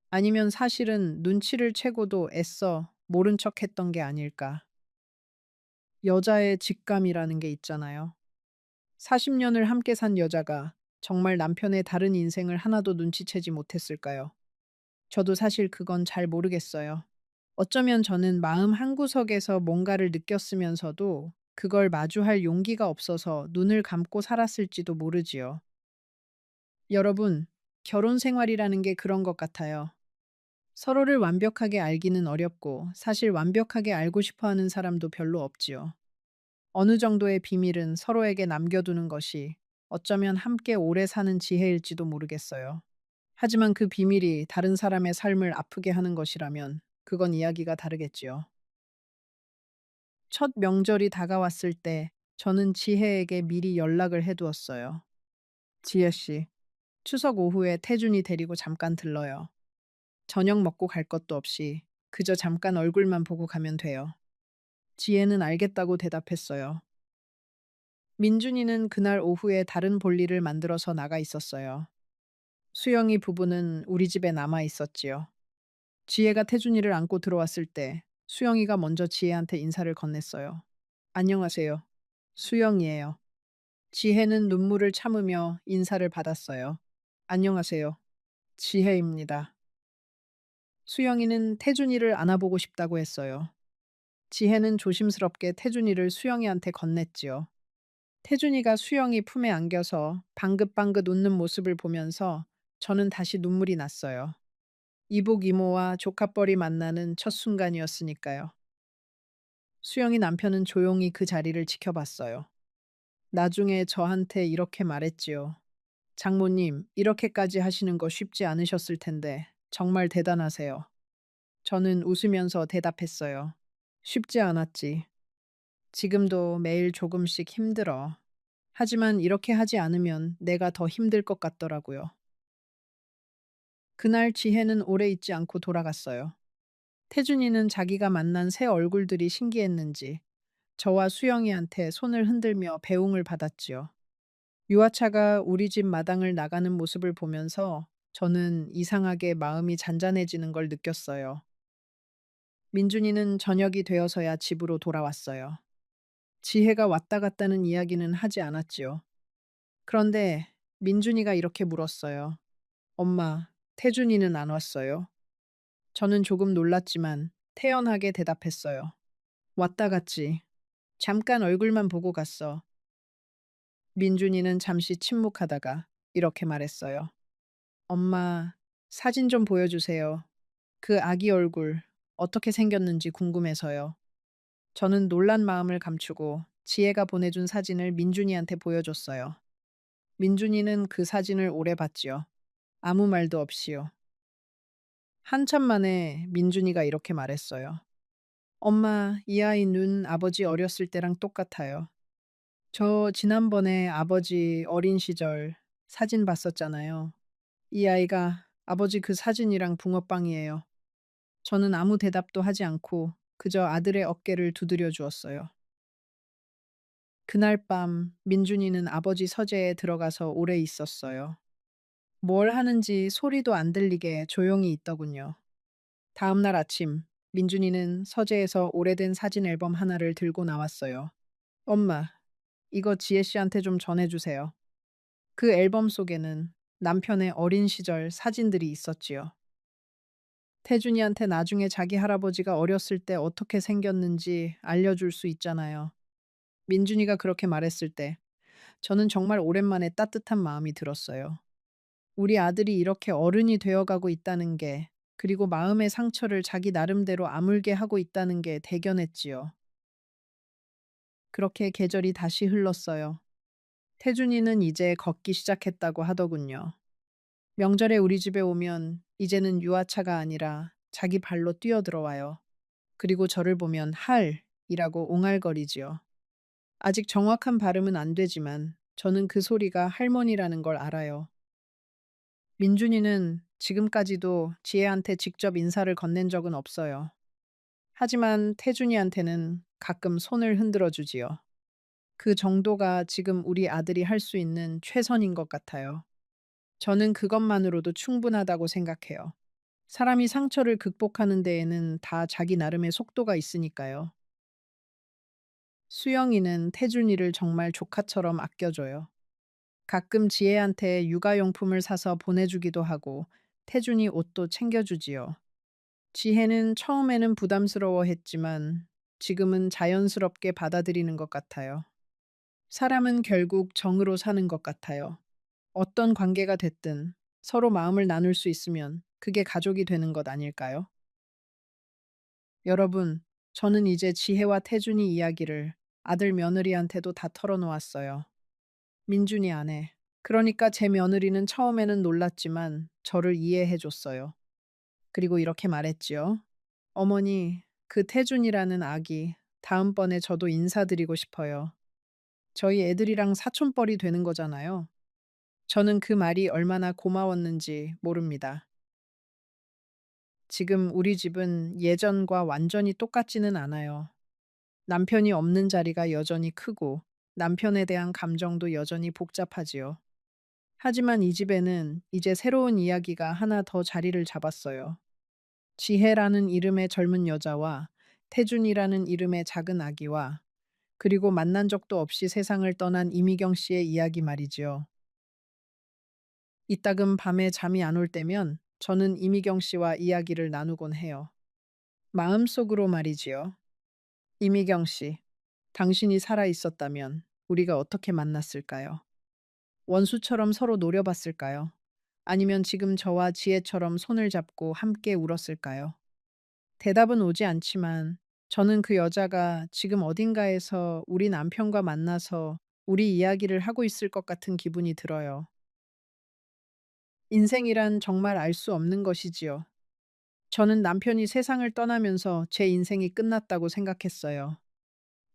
아니면 사실은 눈치를 채고도 애써 모른 척 했던 게 아닐까? 여자의 직감이라는 게 있잖아요. 40년을 함께 산 여자가 정말 남편의 다른 인생을 하나도 눈치채지 못했을까요? 저도 사실 그건 잘 모르겠어요. 어쩌면 저는 마음 한구석에서 뭔가를 느꼈으면서도 그걸 마주할 용기가 없어서 눈을 감고 살았을지도 모르지요. 여러분, 결혼 생활이라는 게 그런 것 같아요. 서로를 완벽하게 알기는 어렵고 사실 완벽하게 알고 싶어 하는 사람도 별로 없지요. 어느 정도의 비밀은 서로에게 남겨두는 것이 어쩌면 함께 오래 사는 지혜일지도 모르겠어요. 하지만 그 비밀이 다른 사람의 삶을 아프게 하는 것이라면 그건 이야기가 다르겠지요. 첫 명절이 다가왔을 때 저는 지혜에게 미리 연락을 해두었어요. 지혜 씨, 추석 오후에 태준이 데리고 잠깐 들러요. 저녁 먹고 갈 것도 없이 그저 잠깐 얼굴만 보고 가면 돼요. 지혜는 알겠다고 대답했어요. 민준이는 그날 오후에 다른 볼일을 만들어서 나가 있었어요. 수영이 부부는 우리 집에 남아 있었지요. 지혜가 태준이를 안고 들어왔을 때 수영이가 먼저 지혜한테 인사를 건넸어요. 안녕하세요. 수영이에요. 지혜는 눈물을 참으며 인사를 받았어요. 안녕하세요. 지혜입니다. 수영이는 태준이를 안아보고 싶다고 했어요. 지혜는 조심스럽게 태준이를 수영이한테 건넸지요. 태준이가 수영이 품에 안겨서 방긋방긋 웃는 모습을 보면서 저는 다시 눈물이 났어요. 이복 이모와 조카뻘이 만나는 첫 순간이었으니까요. 수영이 남편은 조용히 그 자리를 지켜봤어요. 나중에 저한테 이렇게 말했지요. 장모님, 이렇게까지 하시는 거 쉽지 않으셨을 텐데 정말 대단하세요. 저는 웃으면서 대답했어요. 쉽지 않았지. 지금도 매일 조금씩 힘들어. 하지만 이렇게 하지 않으면 내가 더 힘들 것 같더라고요. 그날 지혜는 오래 있지 않고 돌아갔어요. 태준이는 자기가 만난 새 얼굴들이 신기했는지 저와 수영이한테 손을 흔들며 배웅을 받았지요. 유아차가 우리 집 마당을 나가는 모습을 보면서 저는 이상하게 마음이 잔잔해지는 걸 느꼈어요. 민준이는 저녁이 되어서야 집으로 돌아왔어요. 지혜가 왔다 갔다는 이야기는 하지 않았지요. 그런데 민준이가 이렇게 물었어요. 엄마, 태준이는 안 왔어요? 저는 조금 놀랐지만 태연하게 대답했어요. 왔다 갔지. 잠깐 얼굴만 보고 갔어. 민준이는 잠시 침묵하다가 이렇게 말했어요. 엄마, 사진 좀 보여주세요. 그 아기 얼굴 어떻게 생겼는지 궁금해서요. 저는 놀란 마음을 감추고 지혜가 보내준 사진을 민준이한테 보여줬어요. 민준이는 그 사진을 오래 봤지요. 아무 말도 없이요. 한참 만에 민준이가 이렇게 말했어요. 엄마, 이 아이 눈 아버지 어렸을 때랑 똑같아요. 저 지난번에 아버지 어린 시절 사진 봤었잖아요. 이 아이가 아버지 그 사진이랑 붕어빵이에요. 저는 아무 대답도 하지 않고 그저 아들의 어깨를 두드려 주었어요. 그날 밤 민준이는 아버지 서재에 들어가서 오래 있었어요. 뭘 하는지 소리도 안 들리게 조용히 있더군요. 다음 날 아침, 민준이는 서재에서 오래된 사진 앨범 하나를 들고 나왔어요. 엄마, 이거 지혜 씨한테 좀 전해주세요. 그 앨범 속에는 남편의 어린 시절 사진들이 있었지요. 태준이한테 나중에 자기 할아버지가 어렸을 때 어떻게 생겼는지 알려줄 수 있잖아요. 민준이가 그렇게 말했을 때 저는 정말 오랜만에 따뜻한 마음이 들었어요. 우리 아들이 이렇게 어른이 되어가고 있다는 게, 그리고 마음의 상처를 자기 나름대로 아물게 하고 있다는 게 대견했지요. 그렇게 계절이 다시 흘렀어요. 태준이는 이제 걷기 시작했다고 하더군요. 명절에 우리 집에 오면 이제는 유아차가 아니라 자기 발로 뛰어들어와요. 그리고 저를 보면 할이라고 옹알거리지요. 아직 정확한 발음은 안 되지만 저는 그 소리가 할머니라는 걸 알아요. 민준이는 지금까지도 지혜한테 직접 인사를 건넨 적은 없어요. 하지만 태준이한테는 가끔 손을 흔들어 주지요. 그 정도가 지금 우리 아들이 할 수 있는 최선인 것 같아요. 저는 그것만으로도 충분하다고 생각해요. 사람이 상처를 극복하는 데에는 다 자기 나름의 속도가 있으니까요. 수영이는 태준이를 정말 조카처럼 아껴줘요. 가끔 지혜한테 육아용품을 사서 보내주기도 하고 태준이 옷도 챙겨주지요. 지혜는 처음에는 부담스러워했지만 지금은 자연스럽게 받아들이는 것 같아요. 사람은 결국 정으로 사는 것 같아요. 어떤 관계가 됐든 서로 마음을 나눌 수 있으면 그게 가족이 되는 것 아닐까요? 여러분, 저는 이제 지혜와 태준이 이야기를 아들 며느리한테도 다 털어놓았어요. 민준이 아내. 그러니까 제 며느리는 처음에는 놀랐지만 저를 이해해 줬어요. 그리고 이렇게 말했지요. 어머니, 그 태준이라는 아기, 다음번에 저도 인사드리고 싶어요. 저희 애들이랑 사촌뻘이 되는 거잖아요. 저는 그 말이 얼마나 고마웠는지 모릅니다. 지금 우리 집은 예전과 완전히 똑같지는 않아요. 남편이 없는 자리가 여전히 크고 남편에 대한 감정도 여전히 복잡하지요. 하지만 이 집에는 이제 새로운 이야기가 하나 더 자리를 잡았어요. 지혜라는 이름의 젊은 여자와 태준이라는 이름의 작은 아기와, 그리고 만난 적도 없이 세상을 떠난 이미경 씨의 이야기 말이지요. 이따금 밤에 잠이 안 올 때면 저는 이미경 씨와 이야기를 나누곤 해요. 마음속으로 말이지요. 이미경 씨, 당신이 살아 있었다면 우리가 어떻게 만났을까요? 원수처럼 서로 노려봤을까요? 아니면 지금 저와 지혜처럼 손을 잡고 함께 울었을까요? 대답은 오지 않지만 저는 그 여자가 지금 어딘가에서 우리 남편과 만나서 우리 이야기를 하고 있을 것 같은 기분이 들어요. 인생이란 정말 알 수 없는 것이지요. 저는 남편이 세상을 떠나면서 제 인생이 끝났다고 생각했어요.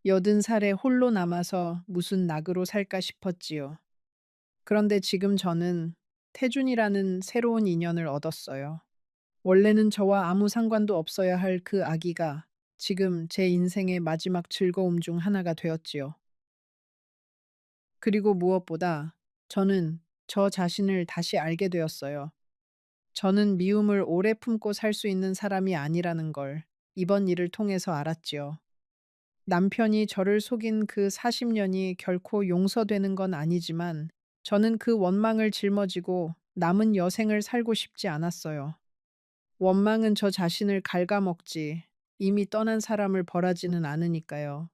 80살에 홀로 남아서 무슨 낙으로 살까 싶었지요. 그런데 지금 저는 태준이라는 새로운 인연을 얻었어요. 원래는 저와 아무 상관도 없어야 할 그 아기가 지금 제 인생의 마지막 즐거움 중 하나가 되었지요. 그리고 무엇보다 저는 저 자신을 다시 알게 되었어요. 저는 미움을 오래 품고 살 수 있는 사람이 아니라는 걸 이번 일을 통해서 알았지요. 남편이 저를 속인 그 40년이 결코 용서되는 건 아니지만 저는 그 원망을 짊어지고 남은 여생을 살고 싶지 않았어요. 원망은 저 자신을 갉아먹지, 이미 떠난 사람을 벌하지는 않으니까요.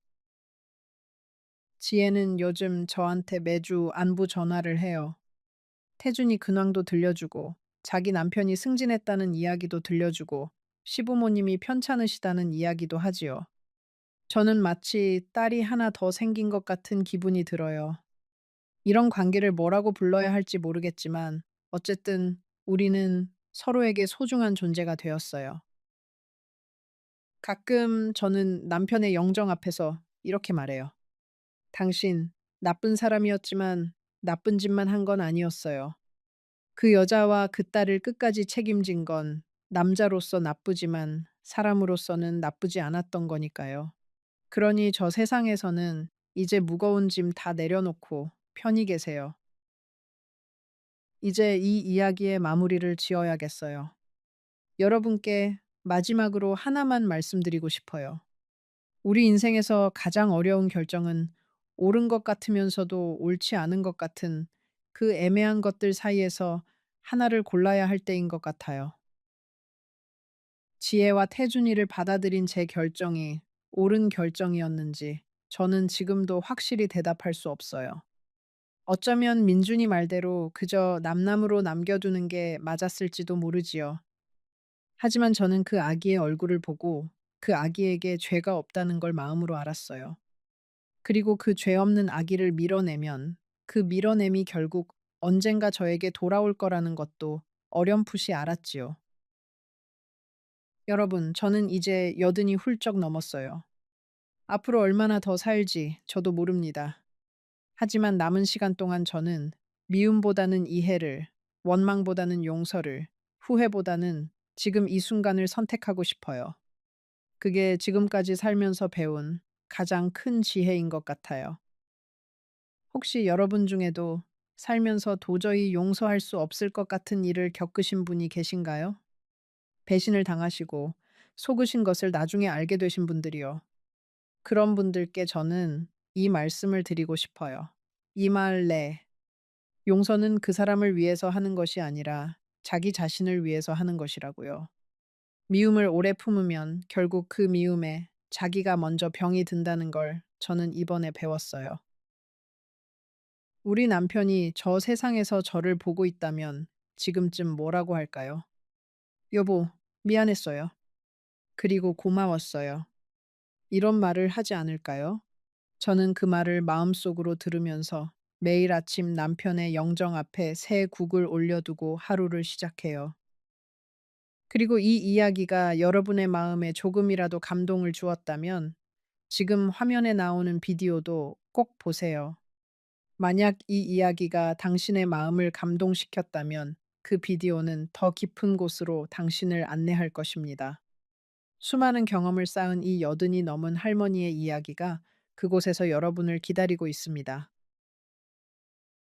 지혜는 요즘 저한테 매주 안부 전화를 해요. 태준이 근황도 들려주고, 자기 남편이 승진했다는 이야기도 들려주고, 시부모님이 편찮으시다는 이야기도 하지요. 저는 마치 딸이 하나 더 생긴 것 같은 기분이 들어요. 이런 관계를 뭐라고 불러야 할지 모르겠지만, 어쨌든 우리는 서로에게 소중한 존재가 되었어요. 가끔 저는 남편의 영정 앞에서 이렇게 말해요. 당신, 나쁜 사람이었지만 나쁜 짓만 한 건 아니었어요. 그 여자와 그 딸을 끝까지 책임진 건 남자로서 나쁘지만 사람으로서는 나쁘지 않았던 거니까요. 그러니 저 세상에서는 이제 무거운 짐 다 내려놓고 편히 계세요. 이제 이 이야기의 마무리를 지어야겠어요. 여러분께 마지막으로 하나만 말씀드리고 싶어요. 우리 인생에서 가장 어려운 결정은 옳은 것 같으면서도 옳지 않은 것 같은 그 애매한 것들 사이에서 하나를 골라야 할 때인 것 같아요. 지혜와 태준이를 받아들인 제 결정이 옳은 결정이었는지 저는 지금도 확실히 대답할 수 없어요. 어쩌면 민준이 말대로 그저 남남으로 남겨두는 게 맞았을지도 모르지요. 하지만 저는 그 아기의 얼굴을 보고 그 아기에게 죄가 없다는 걸 마음으로 알았어요. 그리고 그 죄 없는 아기를 밀어내면 그 밀어냄이 결국 언젠가 저에게 돌아올 거라는 것도 어렴풋이 알았지요. 여러분, 저는 이제 여든이 훌쩍 넘었어요. 앞으로 얼마나 더 살지 저도 모릅니다. 하지만 남은 시간 동안 저는 미움보다는 이해를, 원망보다는 용서를, 후회보다는 지금 이 순간을 선택하고 싶어요. 그게 지금까지 살면서 배운 가장 큰 지혜인 것 같아요. 혹시 여러분 중에도 살면서 도저히 용서할 수 없을 것 같은 일을 겪으신 분이 계신가요? 배신을 당하시고 속으신 것을 나중에 알게 되신 분들이요. 그런 분들께 저는 이 말씀을 드리고 싶어요. 이말래. 용서는 그 사람을 위해서 하는 것이 아니라 자기 자신을 위해서 하는 것이라고요. 미움을 오래 품으면 결국 그 미움에 자기가 먼저 병이 든다는 걸 저는 이번에 배웠어요. 우리 남편이 저 세상에서 저를 보고 있다면 지금쯤 뭐라고 할까요? 여보, 미안했어요. 그리고 고마웠어요. 이런 말을 하지 않을까요? 저는 그 말을 마음속으로 들으면서 매일 아침 남편의 영정 앞에 새 국을 올려두고 하루를 시작해요. 그리고 이 이야기가 여러분의 마음에 조금이라도 감동을 주었다면 지금 화면에 나오는 비디오도 꼭 보세요. 만약 이 이야기가 당신의 마음을 감동시켰다면 그 비디오는 더 깊은 곳으로 당신을 안내할 것입니다. 수많은 경험을 쌓은 이 여든이 넘은 할머니의 이야기가 그곳에서 여러분을 기다리고 있습니다.